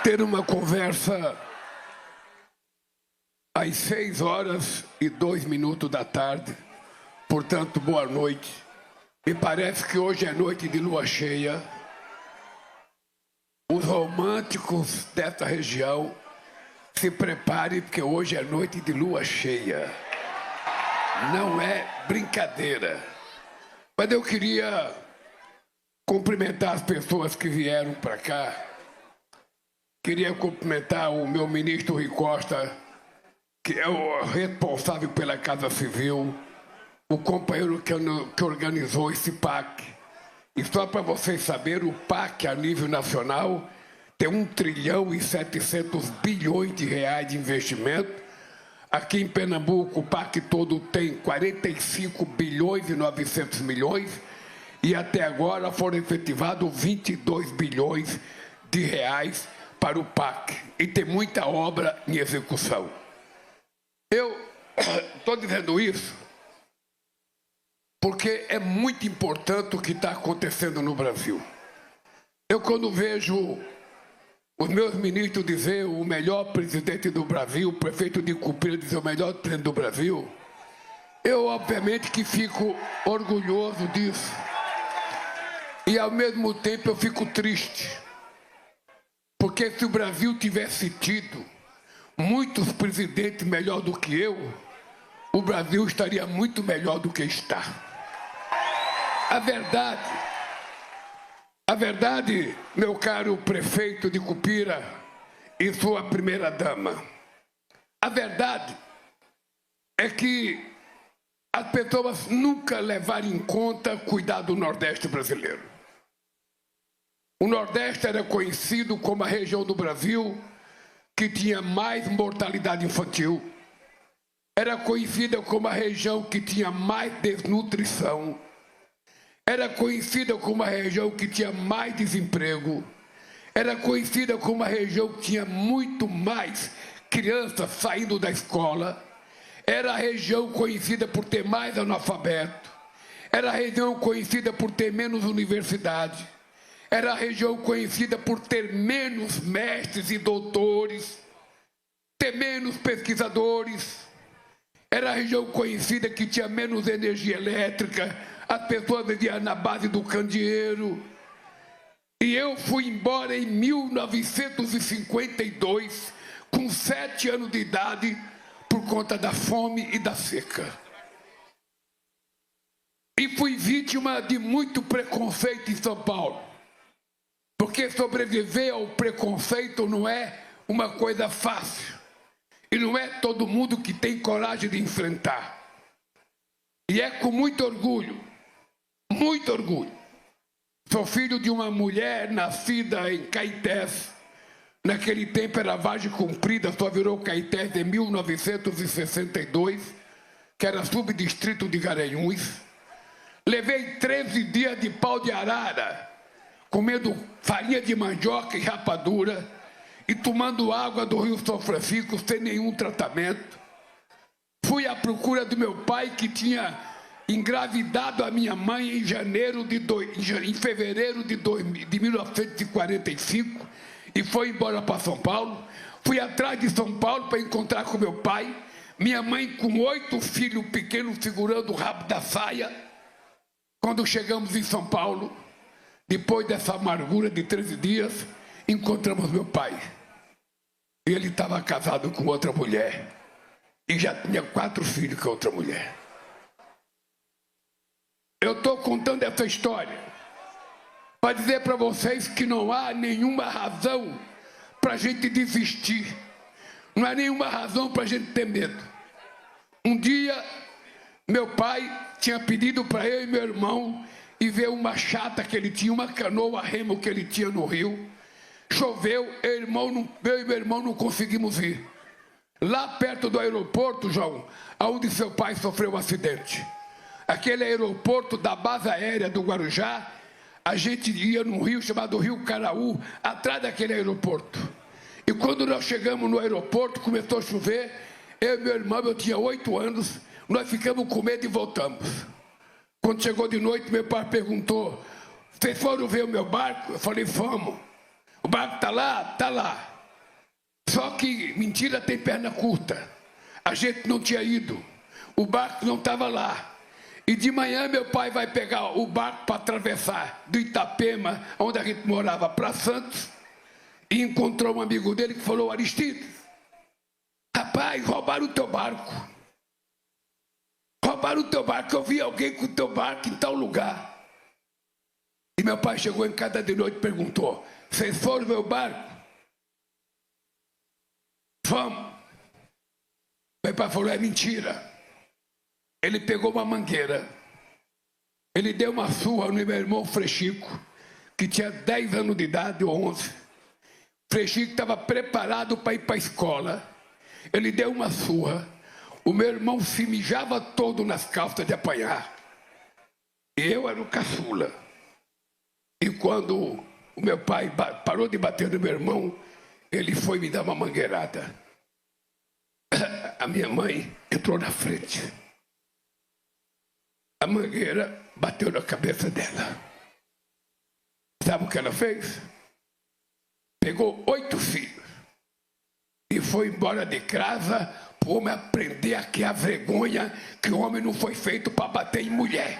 ter uma conversa às 6h02 da tarde. Portanto, boa noite. Me parece que hoje é noite de lua cheia. Os românticos dessa região se preparem, porque hoje é noite de lua cheia. Não é brincadeira. Mas eu queria cumprimentar as pessoas que vieram para cá. Queria cumprimentar o meu ministro Rui Costa, que é o responsável pela Casa Civil, o companheiro que organizou esse PAC. E só para vocês saberem, o PAC a nível nacional tem 1,7 trilhão de reais de investimento. Aqui em Pernambuco, o PAC todo tem 45,9 bilhões e até agora foram efetivados 22 bilhões de reais para o PAC. E tem muita obra em execução. Eu estou dizendo isso porque é muito importante o que está acontecendo no Brasil. Eu, quando vejo os meus ministros dizer o melhor presidente do Brasil, o prefeito de Cupira dizer o melhor presidente do Brasil, eu, obviamente, que fico orgulhoso disso. E, ao mesmo tempo, eu fico triste. Porque se o Brasil tivesse tido muitos presidentes melhor do que eu, o Brasil estaria muito melhor do que está. A verdade, meu caro prefeito de Cupira e sua primeira-dama, a verdade é que as pessoas nunca levaram em conta cuidar do Nordeste brasileiro. O Nordeste era conhecido como a região do Brasil que tinha mais mortalidade infantil. Era conhecida como a região que tinha mais desnutrição. Era conhecida como a região que tinha mais desemprego. Era conhecida como a região que tinha muito mais crianças saindo da escola. Era a região conhecida por ter mais analfabeto. Era a região conhecida por ter menos universidade. Era a região conhecida por ter menos mestres e doutores, ter menos pesquisadores. Era a região conhecida que tinha menos energia elétrica, as pessoas viviam na base do candeeiro. E eu fui embora em 1952, com 7 anos de idade, por conta da fome e da seca. E fui vítima de muito preconceito em São Paulo. Porque sobreviver ao preconceito não é uma coisa fácil. E não é todo mundo que tem coragem de enfrentar. E é com muito orgulho, sou filho de uma mulher nascida em Caetés. Naquele tempo era Vargem Comprida, só virou Caetés em 1962, que era subdistrito de Garanhuns. Levei 13 dias de pau de arara, comendo farinha de mandioca e rapadura e tomando água do Rio São Francisco sem nenhum tratamento. Fui à procura do meu pai, que tinha engravidado a minha mãe em fevereiro de 1945 e foi embora para São Paulo. Fui atrás de São Paulo para encontrar com meu pai, minha mãe com 8 filhos pequenos segurando o rabo da saia. Quando chegamos em São Paulo, depois dessa amargura de 13 dias, encontramos meu pai. E ele estava casado com outra mulher. E já tinha 4 filhos com outra mulher. Eu estou contando essa história para dizer para vocês que não há nenhuma razão para a gente desistir. Não há nenhuma razão para a gente ter medo. Um dia, meu pai tinha pedido para eu e meu irmão ir ver uma chata que ele tinha, uma canoa a remo que ele tinha no rio. Choveu, eu e meu irmão não conseguimos ir. Lá perto do aeroporto, João, onde seu pai sofreu um acidente. Aquele aeroporto da base aérea do Guarujá, a gente ia num rio chamado Rio Caraú, atrás daquele aeroporto. E quando nós chegamos no aeroporto, começou a chover, eu e meu irmão, eu tinha 8 anos, nós ficamos com medo e voltamos. Quando chegou de noite, meu pai perguntou: vocês foram ver o meu barco? Eu falei: vamos. O barco está lá? Está lá. Só que mentira tem perna curta. A gente não tinha ido. O barco não estava lá. E de manhã meu pai vai pegar o barco para atravessar do Itapema, onde a gente morava, para Santos, e encontrou um amigo dele que falou: Aristides, rapaz, roubaram o teu barco. Roubaram o teu barco, eu vi alguém com o teu barco em tal lugar. E meu pai chegou em casa de noite e perguntou: vocês foram ver o barco? Vamos. Meu pai falou: é mentira. Ele pegou uma mangueira, ele deu uma surra no meu irmão Frechico, que tinha 10 anos de idade, ou 11. Frechico estava preparado para ir para a escola. Ele deu uma surra. O meu irmão se mijava todo nas calças de apanhar. Eu era o caçula. E quando o meu pai parou de bater no meu irmão, ele foi me dar uma mangueirada. A minha mãe entrou na frente. A mangueira bateu na cabeça dela. Sabe o que ela fez? Pegou 8 filhos e foi embora de casa para o homem aprender aqui a vergonha que o homem não foi feito para bater em mulher.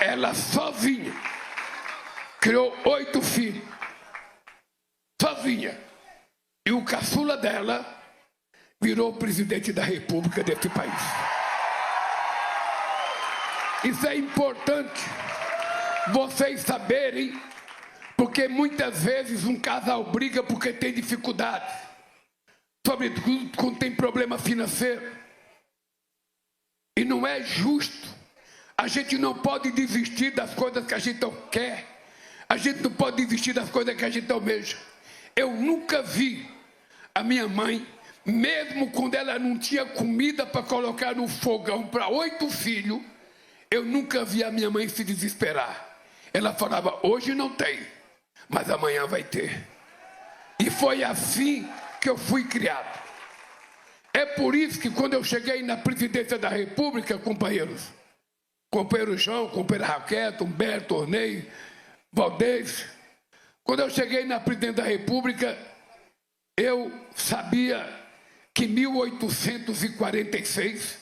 Ela sozinha criou 8 filhos. Sozinha. E o caçula dela virou presidente da República desse país. Isso é importante vocês saberem, porque muitas vezes um casal briga porque tem dificuldade, sobretudo quando tem problema financeiro. E não é justo. A gente não pode desistir das coisas que a gente não quer. A gente não pode desistir das coisas que a gente almeja. Eu nunca vi a minha mãe, mesmo quando ela não tinha comida para colocar no fogão para 8 filhos, eu nunca vi a minha mãe se desesperar. Ela falava: hoje não tem, mas amanhã vai ter. E foi assim que eu fui criado. É por isso que quando eu cheguei na presidência da República, companheiros, companheiro João, companheiro Raquel, Humberto, Ornei, Valdez, quando eu cheguei na presidência da República, eu sabia que em 1846,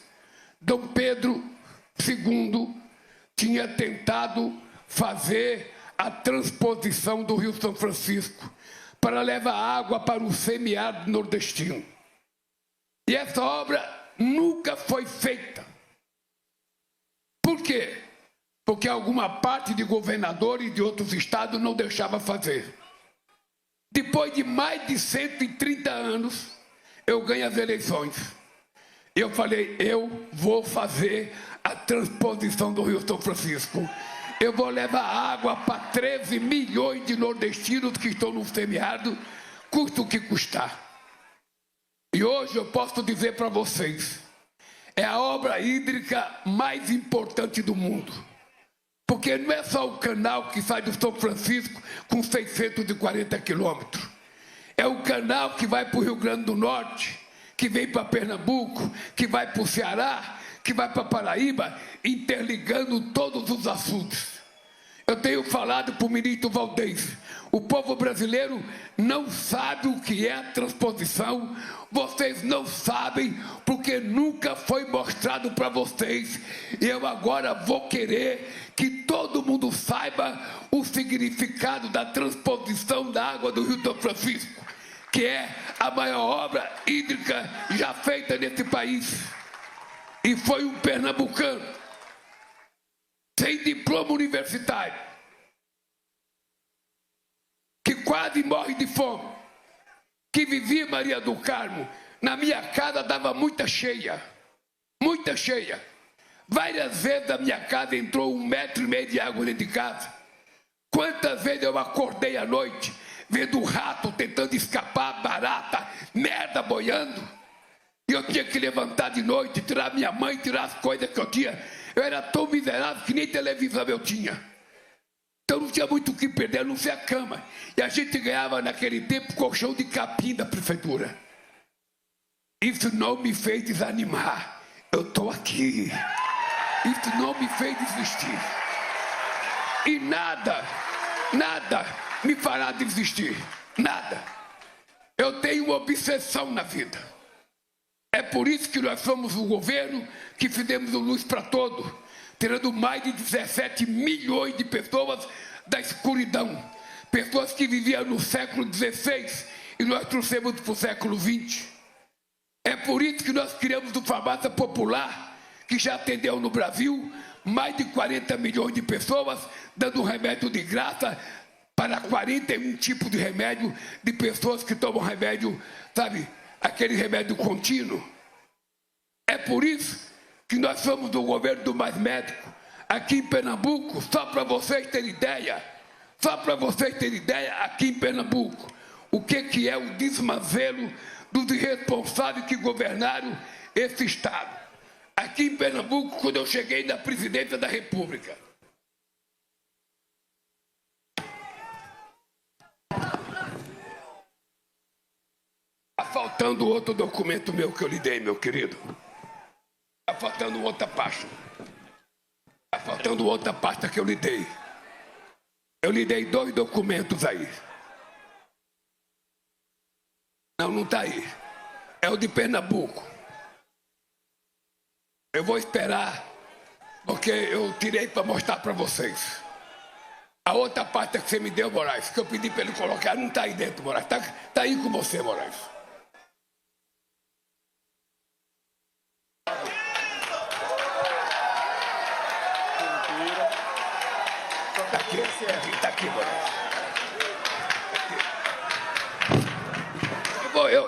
Dom Pedro II tinha tentado fazer a transposição do Rio São Francisco para levar água para o semiárido nordestino. E essa obra nunca foi feita. Por quê? Porque alguma parte de governadores de outros estados não deixava fazer. Depois de mais de 130 anos, eu ganho as eleições. Eu falei: eu vou fazer a transposição do Rio São Francisco. Eu vou levar água para 13 milhões de nordestinos que estão no semiárido, custa o que custar. E hoje eu posso dizer para vocês, é a obra hídrica mais importante do mundo. Porque não é só o canal que sai do São Francisco com 640 quilômetros. É o canal que vai para o Rio Grande do Norte, que vem para Pernambuco, que vai para o Ceará, que vai para Paraíba, interligando todos os açudes. Eu tenho falado para o ministro Valdez, o povo brasileiro não sabe o que é a transposição, vocês não sabem porque nunca foi mostrado para vocês. E eu agora vou querer que todo mundo saiba o significado da transposição da água do Rio São Francisco, que é a maior obra hídrica já feita nesse país. E foi um pernambucano, sem diploma universitário, que quase morre de fome, que vivia em Maria do Carmo. Na minha casa dava muita cheia, muita cheia. Várias vezes a minha casa entrou 1,5 metro de água dentro de casa. Quantas vezes eu acordei à noite vendo um rato tentando escapar, barata, merda boiando. E eu tinha que levantar de noite, tirar minha mãe, tirar as coisas que eu tinha. Eu era tão miserável que nem televisão eu tinha. Então não tinha muito o que perder, a não ser a cama. E a gente ganhava naquele tempo colchão de capim da prefeitura. Isso não me fez desanimar. Eu estou aqui. Isso não me fez desistir. E nada nada me fará desistir. Nada. Eu tenho uma obsessão na vida. É por isso que nós somos o governo que fizemos o Luz para Todos, tirando mais de 17 milhões de pessoas da escuridão. Pessoas que viviam no século XVI e nós trouxemos para o século XX. É por isso que nós criamos o Farmácia Popular, que já atendeu no Brasil mais de 40 milhões de pessoas, dando remédio de graça para 41 tipos de remédio de pessoas que tomam remédio, sabe, aquele remédio contínuo. É por isso que nós somos do governo do Mais Médico. Aqui em Pernambuco, só para vocês terem ideia, aqui em Pernambuco, o que é o desmazelo dos irresponsáveis que governaram esse Estado. Aqui em Pernambuco, quando eu cheguei na presidência da República, está faltando outro documento meu que eu lhe dei, meu querido. Está faltando outra pasta. Está faltando outra pasta que eu lhe dei. Eu lhe dei 2 documentos aí. Não está aí. É o de Pernambuco. Eu vou esperar, porque eu tirei para mostrar para vocês. A outra pasta que você me deu, Moraes, que eu pedi para ele colocar, não está aí dentro, Moraes. Está aí com você, Moraes. Está aqui, Moraes.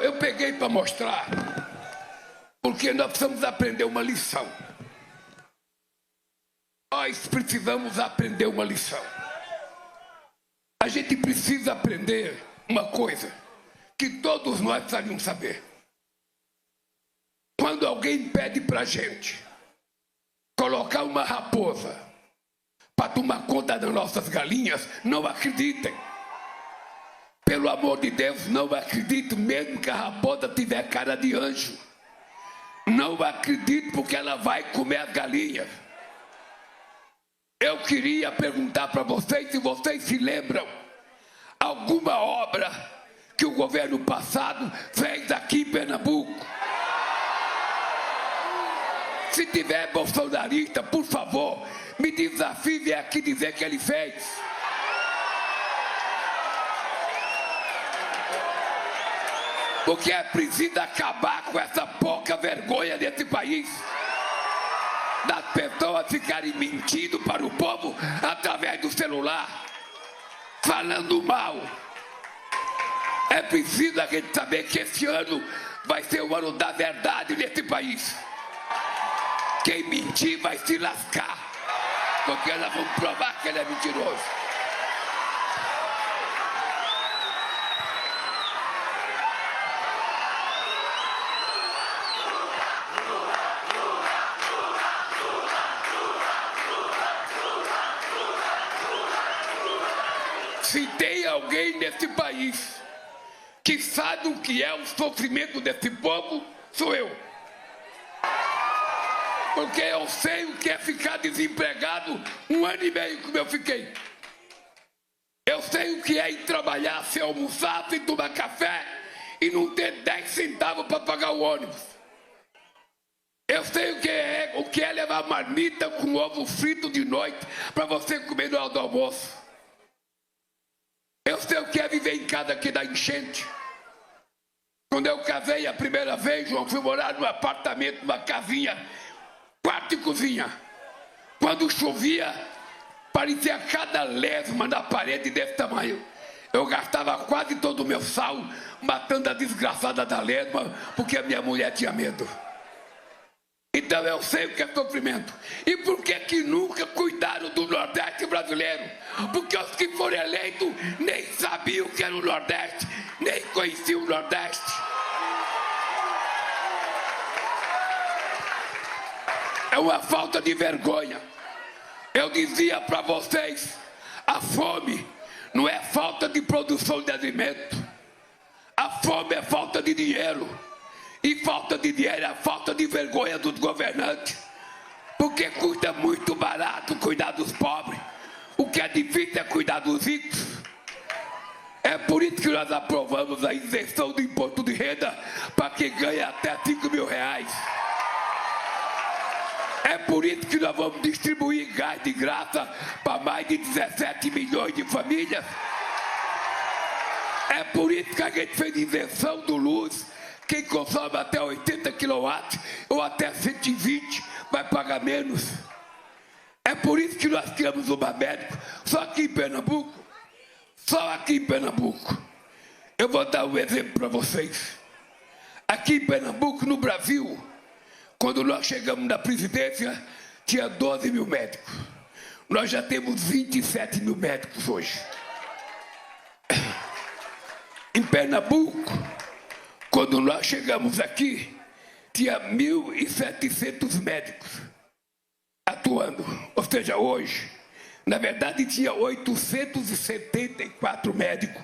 Eu peguei para mostrar, porque nós precisamos aprender uma lição. Nós precisamos aprender uma lição. A gente precisa aprender uma coisa que todos nós precisamos saber. Quando alguém pede para a gente colocar uma raposa para tomar conta das nossas galinhas, não acreditem. Pelo amor de Deus, não acredito, mesmo que a raposa tiver cara de anjo. Não acredito, porque ela vai comer as galinhas. Eu queria perguntar para vocês se vocês se lembram alguma obra que o governo passado fez aqui em Pernambuco. Se tiver bolsonarista, por favor, me desafie e venha aqui dizer que ele fez. Porque é preciso acabar com essa pouca vergonha desse país. Das pessoas ficarem mentindo para o povo através do celular, falando mal. É preciso a gente saber que esse ano vai ser o ano da verdade nesse país. Quem mentir vai se lascar, porque nós vamos provar que ele é mentiroso. Se tem alguém nesse país que sabe o que é o sofrimento desse povo, sou eu. Porque eu sei o que é ficar desempregado 1 ano e meio como eu fiquei. Eu sei o que é ir trabalhar sem almoçar, sem tomar café e não ter 10 centavos para pagar o ônibus. Eu sei o que é levar marmita com ovo frito de noite para você comer no hora do almoço. Eu sei o que é viver em casa aqui da enchente. Quando eu casei a primeira vez, João, fui morar num apartamento, numa casinha, quarto e cozinha. Quando chovia, parecia cada lesma na parede desse tamanho. Eu gastava quase todo o meu sal matando a desgraçada da lesma, porque a minha mulher tinha medo. Então eu sei o que é sofrimento. E por que nunca cuidaram do Nordeste brasileiro? Porque os que foram eleitos nem sabiam o que era o Nordeste, nem conheciam o Nordeste. É uma falta de vergonha. Eu dizia para vocês, a fome não é falta de produção de alimento. A fome é falta de dinheiro. E falta de dinheiro é falta de vergonha dos governantes. Porque custa muito barato cuidar dos pobres. O que é difícil é cuidar dos ricos. É por isso que nós aprovamos a isenção do imposto de renda para quem ganha até 5 mil reais. É por isso que nós vamos distribuir gás de graça para mais de 17 milhões de famílias. É por isso que a gente fez isenção do luz. Quem consome até 80 kW ou até 120 vai pagar menos. É por isso que nós criamos o Bamédico. Só aqui em Pernambuco. Só aqui em Pernambuco. Eu vou dar um exemplo para vocês. Aqui em Pernambuco, no Brasil, quando nós chegamos na presidência, tinha 12 mil médicos. Nós já temos 27 mil médicos hoje. Em Pernambuco, quando nós chegamos aqui, tinha 1.700 médicos atuando. Ou seja, hoje, na verdade, tinha 874 médicos.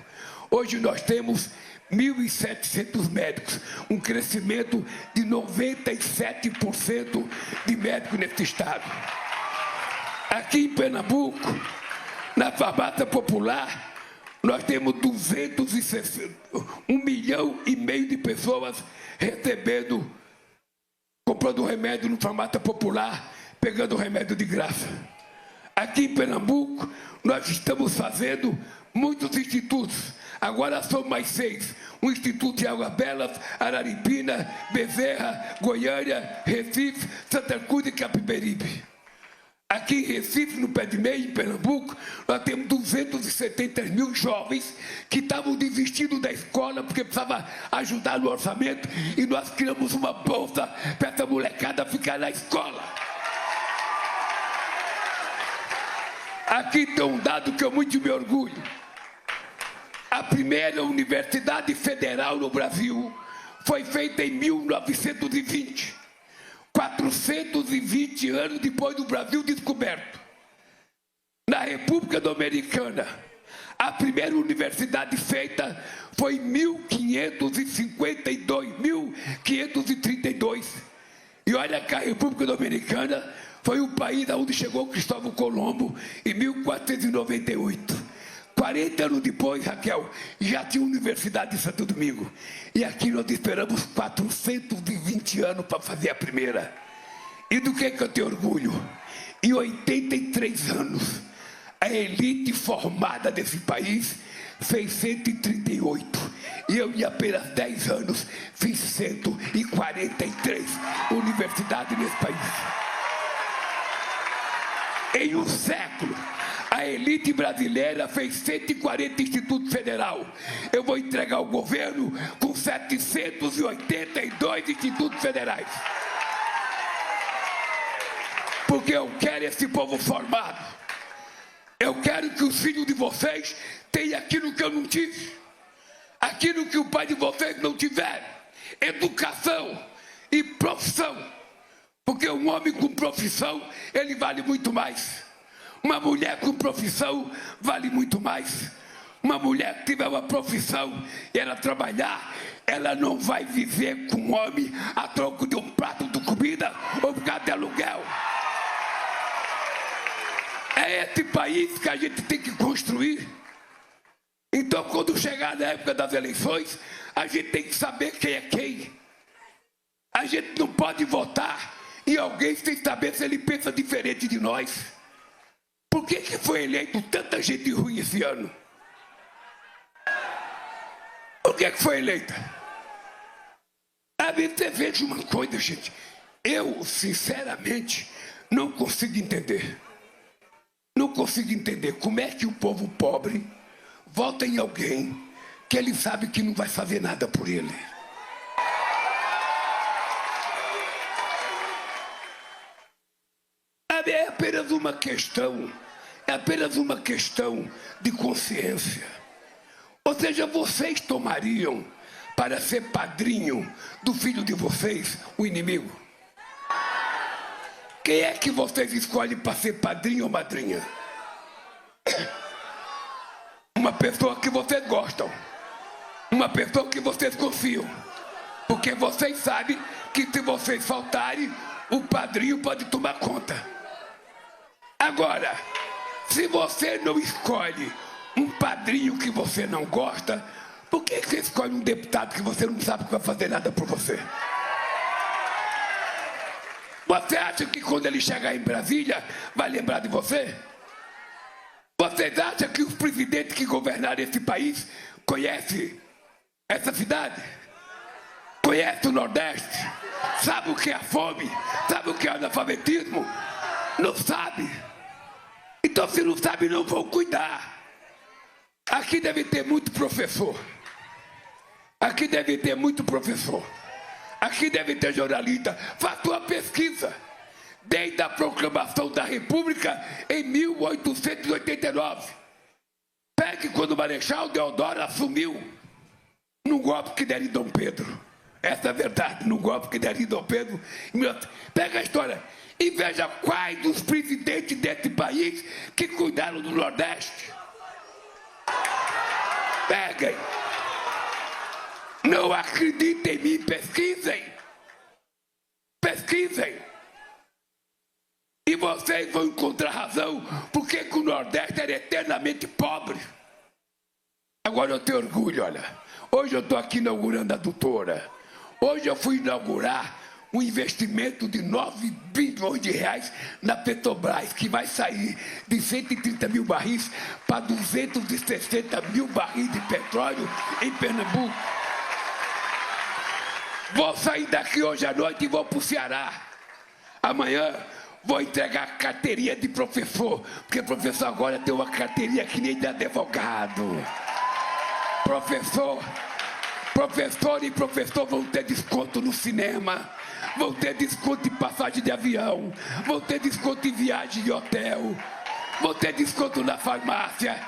Hoje nós temos 1.700 médicos, um crescimento de 97% de médicos nesse estado. Aqui em Pernambuco, na farmácia popular, nós temos 1,5 milhão de pessoas recebendo, comprando remédio no farmácia popular, pegando remédio de graça. Aqui em Pernambuco, nós estamos fazendo muitos institutos. Agora são mais 6. Um instituto em Águas Belas, Araripina, Bezerra, Goiânia, Recife, Santa Cruz e Capiberibe. Aqui em Recife, no Pé de Meia, em Pernambuco, nós temos 270 mil jovens que estavam desistindo da escola porque precisava ajudar no orçamento e nós criamos uma bolsa para essa molecada ficar na escola. Aqui tem um dado que eu muito me orgulho. A primeira universidade federal no Brasil foi feita em 1920. 420 anos depois do Brasil descoberto. Na República Dominicana, a primeira universidade feita foi em 1532. E olha que a República Dominicana foi o país onde chegou Cristóvão Colombo em 1498. 40 anos depois, Raquel, já tinha Universidade de Santo Domingo. E aqui nós esperamos 420 anos para fazer a primeira. E do que eu tenho orgulho? Em 83 anos, a elite formada desse país fez 138. E eu, em apenas 10 anos, fiz 143 universidades nesse país. Em um século, a elite brasileira fez 140 institutos federal. Eu vou entregar o governo com 782 institutos federais. Porque eu quero esse povo formado. Eu quero que os filhos de vocês tenham aquilo que eu não tive. Aquilo que o pai de vocês não tiveram. Educação e profissão. Porque um homem com profissão, ele vale muito mais. Uma mulher com profissão vale muito mais. Uma mulher que tiver uma profissão e ela trabalhar, ela não vai viver com um homem a troco de um prato de comida ou por causa de aluguel. É esse país que a gente tem que construir. Então, quando chegar na época das eleições, a gente tem que saber quem é quem. A gente não pode votar em alguém sem saber se ele pensa diferente de nós. Por que foi eleito tanta gente ruim esse ano? Por que foi eleita? Você veja uma coisa, gente. Eu, sinceramente, não consigo entender. Não consigo entender como é que o povo pobre vota em alguém que ele sabe que não vai fazer nada por ele. É apenas uma questão de consciência. Ou seja, vocês tomariam para ser padrinho do filho de vocês o inimigo? Quem é que vocês escolhem para ser padrinho ou madrinha? Uma pessoa que vocês gostam. Uma pessoa que vocês confiam. Porque vocês sabem que se vocês faltarem, o padrinho pode tomar conta. Agora, Se você não escolhe um padrinho que você não gosta, por que você escolhe um deputado que você não sabe que vai fazer nada por você? Você acha que quando ele chegar em Brasília, vai lembrar de você? Vocês acham que os presidentes que governaram esse país conhecem essa cidade? Conhecem o Nordeste? Sabe o que é a fome? Sabe o que é o analfabetismo? Não sabe. Então, se não sabe, não vão cuidar. Aqui deve ter muito professor. Aqui deve ter muito professor. Aqui deve ter jornalista. Faça uma pesquisa. Desde a proclamação da República em 1889. Pegue quando o Marechal Deodoro assumiu num golpe que deram em Dom Pedro. Essa é a verdade, num golpe que deram em Dom Pedro. Pega a história e veja quais dos presidentes desse país que cuidaram do Nordeste. Peguem. Não acreditem em mim, pesquisem. Pesquisem. E vocês vão encontrar razão porque que o Nordeste era eternamente pobre. Agora eu tenho orgulho, olha. Hoje eu estou aqui inaugurando a Adutora. Hoje eu fui inaugurar um investimento de 9 bilhões de reais na Petrobras, que vai sair de 130 mil barris para 260 mil barris de petróleo em Pernambuco. Vou sair daqui hoje à noite e vou para o Ceará. Amanhã vou entregar carteirinha de professor, porque professor agora tem uma carteirinha que nem de advogado. Professor e professor vão ter desconto no cinema, vão ter desconto em passagem de avião, vão ter desconto em viagem de hotel, vão ter desconto na farmácia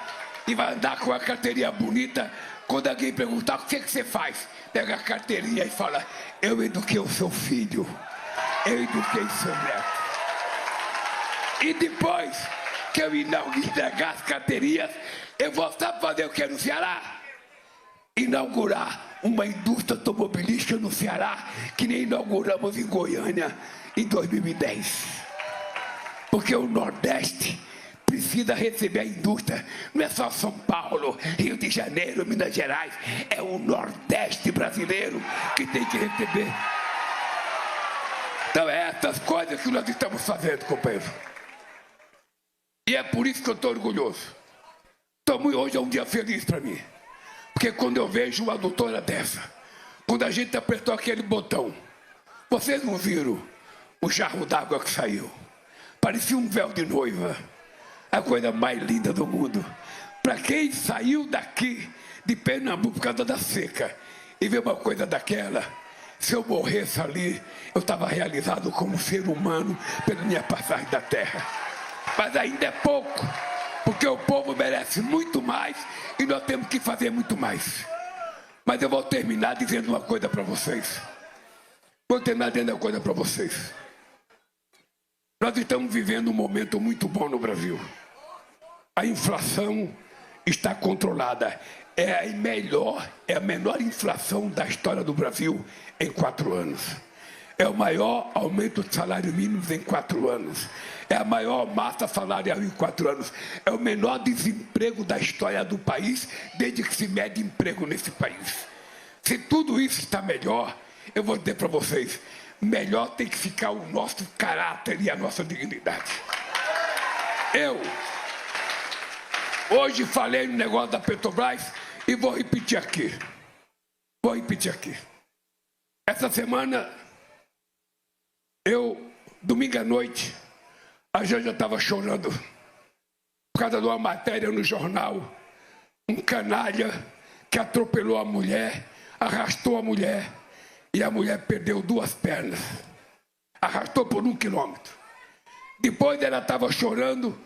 e vai andar com a carteirinha bonita. Quando alguém perguntar o que você faz, pega a carteirinha e fala: eu eduquei o seu filho, eu eduquei o seu neto. E depois que eu inaugurar as carteirinhas, eu vou saber fazer o que é no Ceará? Inaugurar uma indústria automobilística no Ceará, que nem inauguramos em Goiânia em 2010. Porque o Nordeste precisa receber a indústria. Não é só São Paulo, Rio de Janeiro, Minas Gerais. É o Nordeste brasileiro que tem que receber. Então é essas coisas que nós estamos fazendo, companheiro. E é por isso que eu estou orgulhoso. Hoje é um dia feliz para mim. Porque quando eu vejo uma doutora dessa, quando a gente apertou aquele botão, vocês não viram o jarro d'água que saiu? Parecia um véu de noiva. A coisa mais linda do mundo. Para quem saiu daqui de Pernambuco por causa da seca e vê uma coisa daquela, se eu morresse ali, eu estava realizado como ser humano pela minha passagem da terra. Mas ainda é pouco, porque o povo merece muito mais e nós temos que fazer muito mais. Mas eu vou terminar dizendo uma coisa para vocês. Nós estamos vivendo um momento muito bom no Brasil. A inflação está controlada. É a menor inflação da história do Brasil em 4 anos. É o maior aumento de salário mínimo em 4 anos. É a maior massa salarial em 4 anos. É o menor desemprego da história do país desde que se mede emprego nesse país. Se tudo isso está melhor, eu vou dizer para vocês, melhor tem que ficar o nosso caráter e a nossa dignidade. Eu hoje falei no negócio da Petrobras e vou repetir aqui. Essa semana, domingo à noite, a Janja estava chorando por causa de uma matéria no jornal. Um canalha que atropelou a mulher, arrastou a mulher e a mulher perdeu 2 pernas. Arrastou por 1 quilômetro. Depois ela estava chorando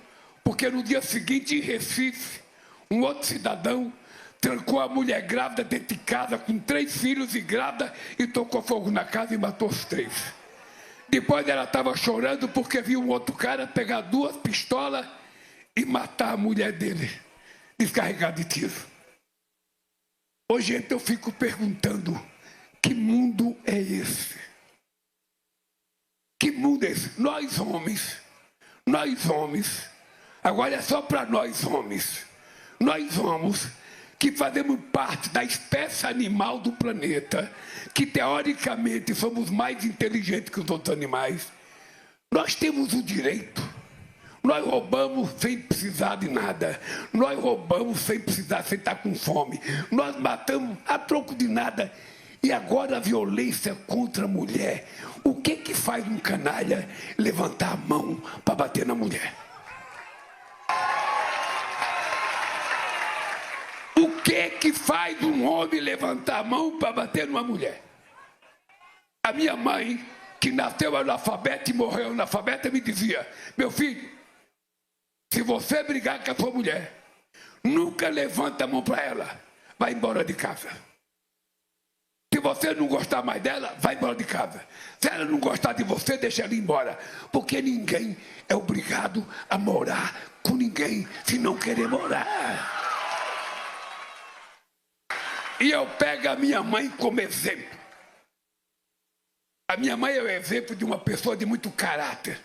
porque no dia seguinte, em Recife, um outro cidadão trancou a mulher grávida dentro de casa com 3 filhos e grávida e tocou fogo na casa e matou os 3. Depois ela estava chorando porque viu um outro cara pegar 2 pistolas e matar a mulher dele, descarregar de tiro. Hoje então eu fico perguntando, que mundo é esse? Que mundo é esse? Nós homens, Agora é só para nós homens. Nós homens que fazemos parte da espécie animal do planeta, que teoricamente somos mais inteligentes que os outros animais, nós temos o direito. Nós roubamos sem precisar de nada. Nós roubamos sem precisar, sem estar com fome. Nós matamos a troco de nada. E agora a violência contra a mulher. O que faz um canalha levantar a mão para bater na mulher? O que faz um homem levantar a mão para bater numa mulher? A minha mãe, que nasceu analfabeta e morreu analfabeta, me dizia: meu filho, se você brigar com a sua mulher, nunca levanta a mão para ela, vai embora de casa. Se você não gostar mais dela, vai embora de casa. Se ela não gostar de você, deixa ela ir embora. Porque ninguém é obrigado a morar com ninguém se não querer morar. E eu pego a minha mãe como exemplo. A minha mãe é o exemplo de uma pessoa de muito caráter.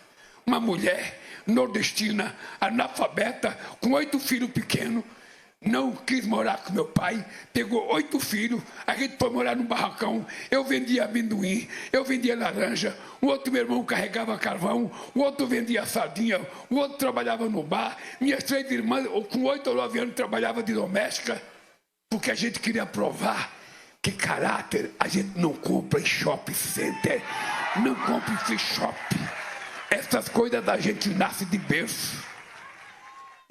Uma mulher nordestina, analfabeta, com 8 filhos pequenos. Não quis morar com meu pai, pegou 8 filhos, a gente foi morar num barracão, eu vendia amendoim, eu vendia laranja, o outro meu irmão carregava carvão, o outro vendia sardinha, o outro trabalhava no bar, minhas 3 irmãs, com 8 ou 9 anos, trabalhava de doméstica, porque a gente queria provar que caráter a gente não compra em shopping center, não compra em free shop. Essas coisas da gente nasce de berço.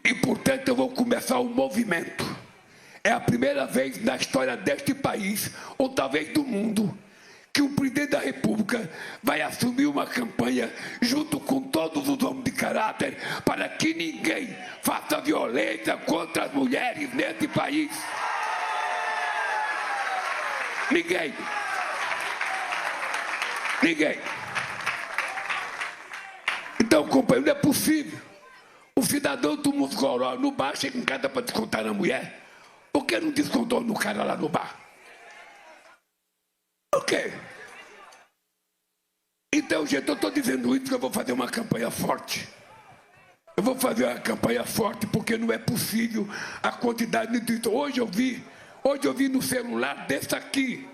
E, portanto, eu vou começar um movimento. É a primeira vez na história deste país, ou talvez do mundo, que o presidente da República vai assumir uma campanha junto com todos os homens de caráter para que ninguém faça violência contra as mulheres nesse país. Ninguém. Ninguém. Então, companheiro, não é possível. O cidadão do Moscoró no bar chega em casa para descontar na mulher. Por que não descontou no cara lá no bar? Por quê? Então, gente, eu estou dizendo isso que eu vou fazer uma campanha forte. Eu vou fazer uma campanha forte porque não é possível a quantidade de... Hoje eu vi no celular desse aqui,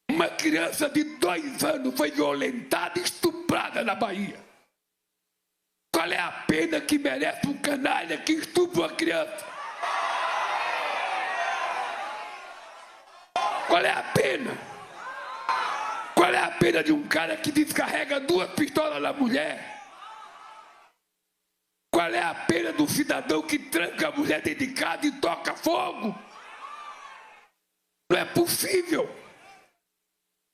uma criança de 2 anos foi violentada e estuprada na Bahia. Qual é a pena que merece um canalha que estupra uma criança? Qual é a pena? Qual é a pena de um cara que descarrega 2 pistolas na mulher? Qual é a pena do cidadão que tranca a mulher dentro de casa e toca fogo? Não é possível.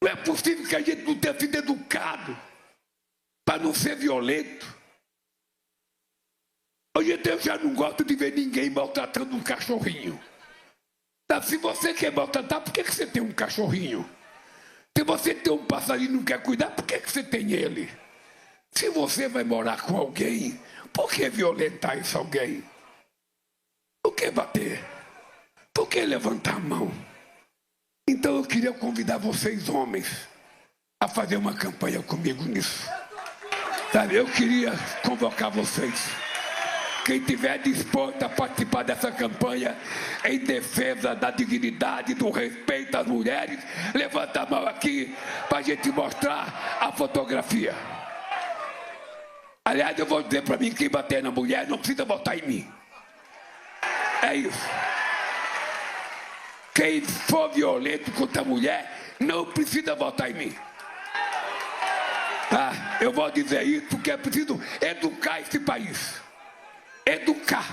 Não é possível que a gente não tenha sido educado para não ser violento. Hoje eu já não gosto de ver ninguém maltratando um cachorrinho. Tá, se você quer maltratar, por que você tem um cachorrinho? Se você tem um passarinho e não quer cuidar, por que você tem ele? Se você vai morar com alguém, por que violentar esse alguém? Por que bater? Por que levantar a mão? Então eu queria convidar vocês, homens, a fazer uma campanha comigo nisso. Sabe, eu queria convocar vocês. Quem estiver disposto a participar dessa campanha em defesa da dignidade, do respeito às mulheres, levanta a mão aqui para a gente mostrar a fotografia. Aliás, eu vou dizer para mim, quem bater na mulher não precisa votar em mim. É isso. Quem for violento contra a mulher não precisa votar em mim. Tá? Eu vou dizer isso porque é preciso educar esse país. Educar.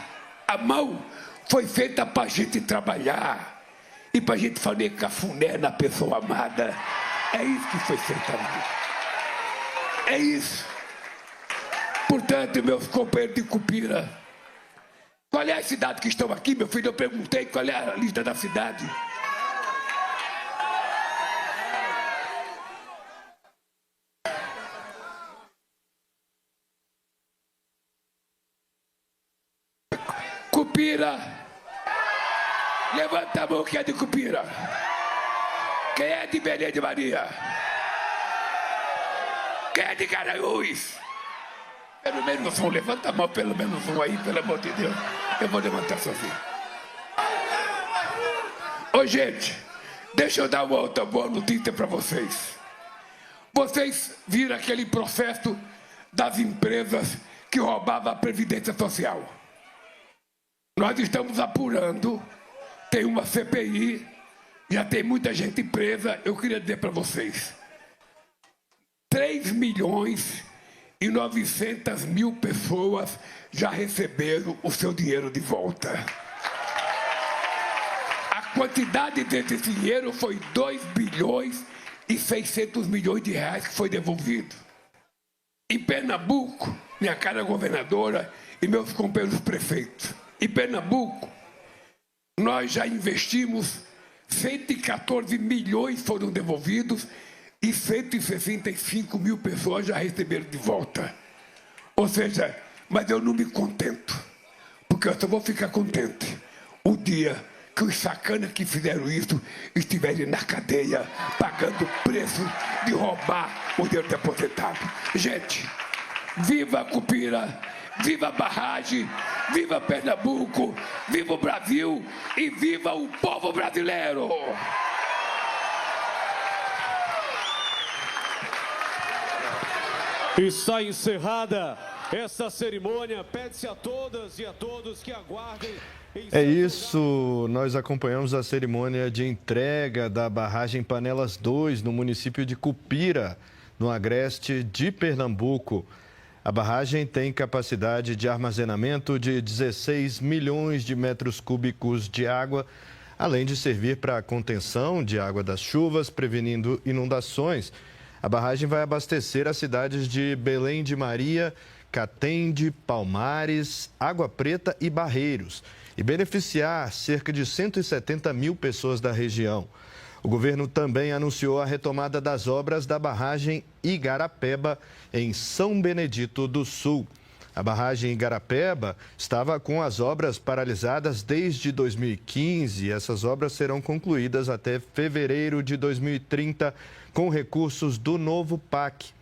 A mão foi feita para a gente trabalhar e para a gente fazer cafuné na pessoa amada. É isso que foi feito ali. É isso. Portanto, meus companheiros de Cupira, qual é a cidade que estão aqui, meu filho? Eu perguntei qual é a lista da cidade. Cupira, levanta a mão quem é de Cupira. Quem é de Belém de Maria? Quem é de Garanhuns? Pelo menos um, levanta a mão, pelo menos um aí, pelo amor de Deus. Eu vou levantar sozinho. Ô, gente, deixa eu dar uma outra boa notícia para vocês. Vocês viram aquele processo das empresas que roubavam a Previdência Social. Nós estamos apurando, tem uma CPI, já tem muita gente presa. Eu queria dizer para vocês, 3.900.000 pessoas já receberam o seu dinheiro de volta. A quantidade desse dinheiro foi 2.600 bilhões de reais que foi devolvido. Em Pernambuco, minha cara governadora e meus companheiros prefeitos, em Pernambuco, nós já investimos 114 milhões foram devolvidos e 165 mil pessoas já receberam de volta. Ou seja, mas eu não me contento, porque eu só vou ficar contente o dia que os sacanas que fizeram isso estiverem na cadeia, pagando o preço de roubar o dinheiro de aposentado. Gente, viva Cupira, viva a barragem, viva Pernambuco, viva o Brasil e viva o povo brasileiro! Está encerrada essa cerimônia. Pede-se a todas e a todos que aguardem. É isso, nós acompanhamos a cerimônia de entrega da barragem Panelas 2 no município de Cupira, no agreste de Pernambuco. A barragem tem capacidade de armazenamento de 16 milhões de metros cúbicos de água, além de servir para a contenção de água das chuvas, prevenindo inundações. A barragem vai abastecer as cidades de Belém de Maria, Catende, Palmares, Água Preta e Barreiros e beneficiar cerca de 170 mil pessoas da região. O governo também anunciou a retomada das obras da barragem Igarapeba, em São Benedito do Sul. A barragem Igarapeba estava com as obras paralisadas desde 2015 e essas obras serão concluídas até fevereiro de 2030 com recursos do novo PAC.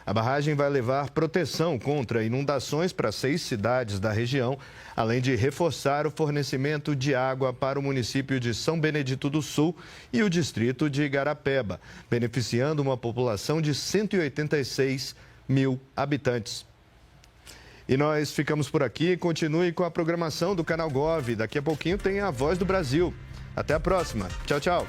A barragem vai levar proteção contra inundações para 6 cidades da região, além de reforçar o fornecimento de água para o município de São Benedito do Sul e o distrito de Igarapeba, beneficiando uma população de 186 mil habitantes. E nós ficamos por aqui. Continue com a programação do Canal Gov. Daqui a pouquinho tem a Voz do Brasil. Até a próxima. Tchau, tchau.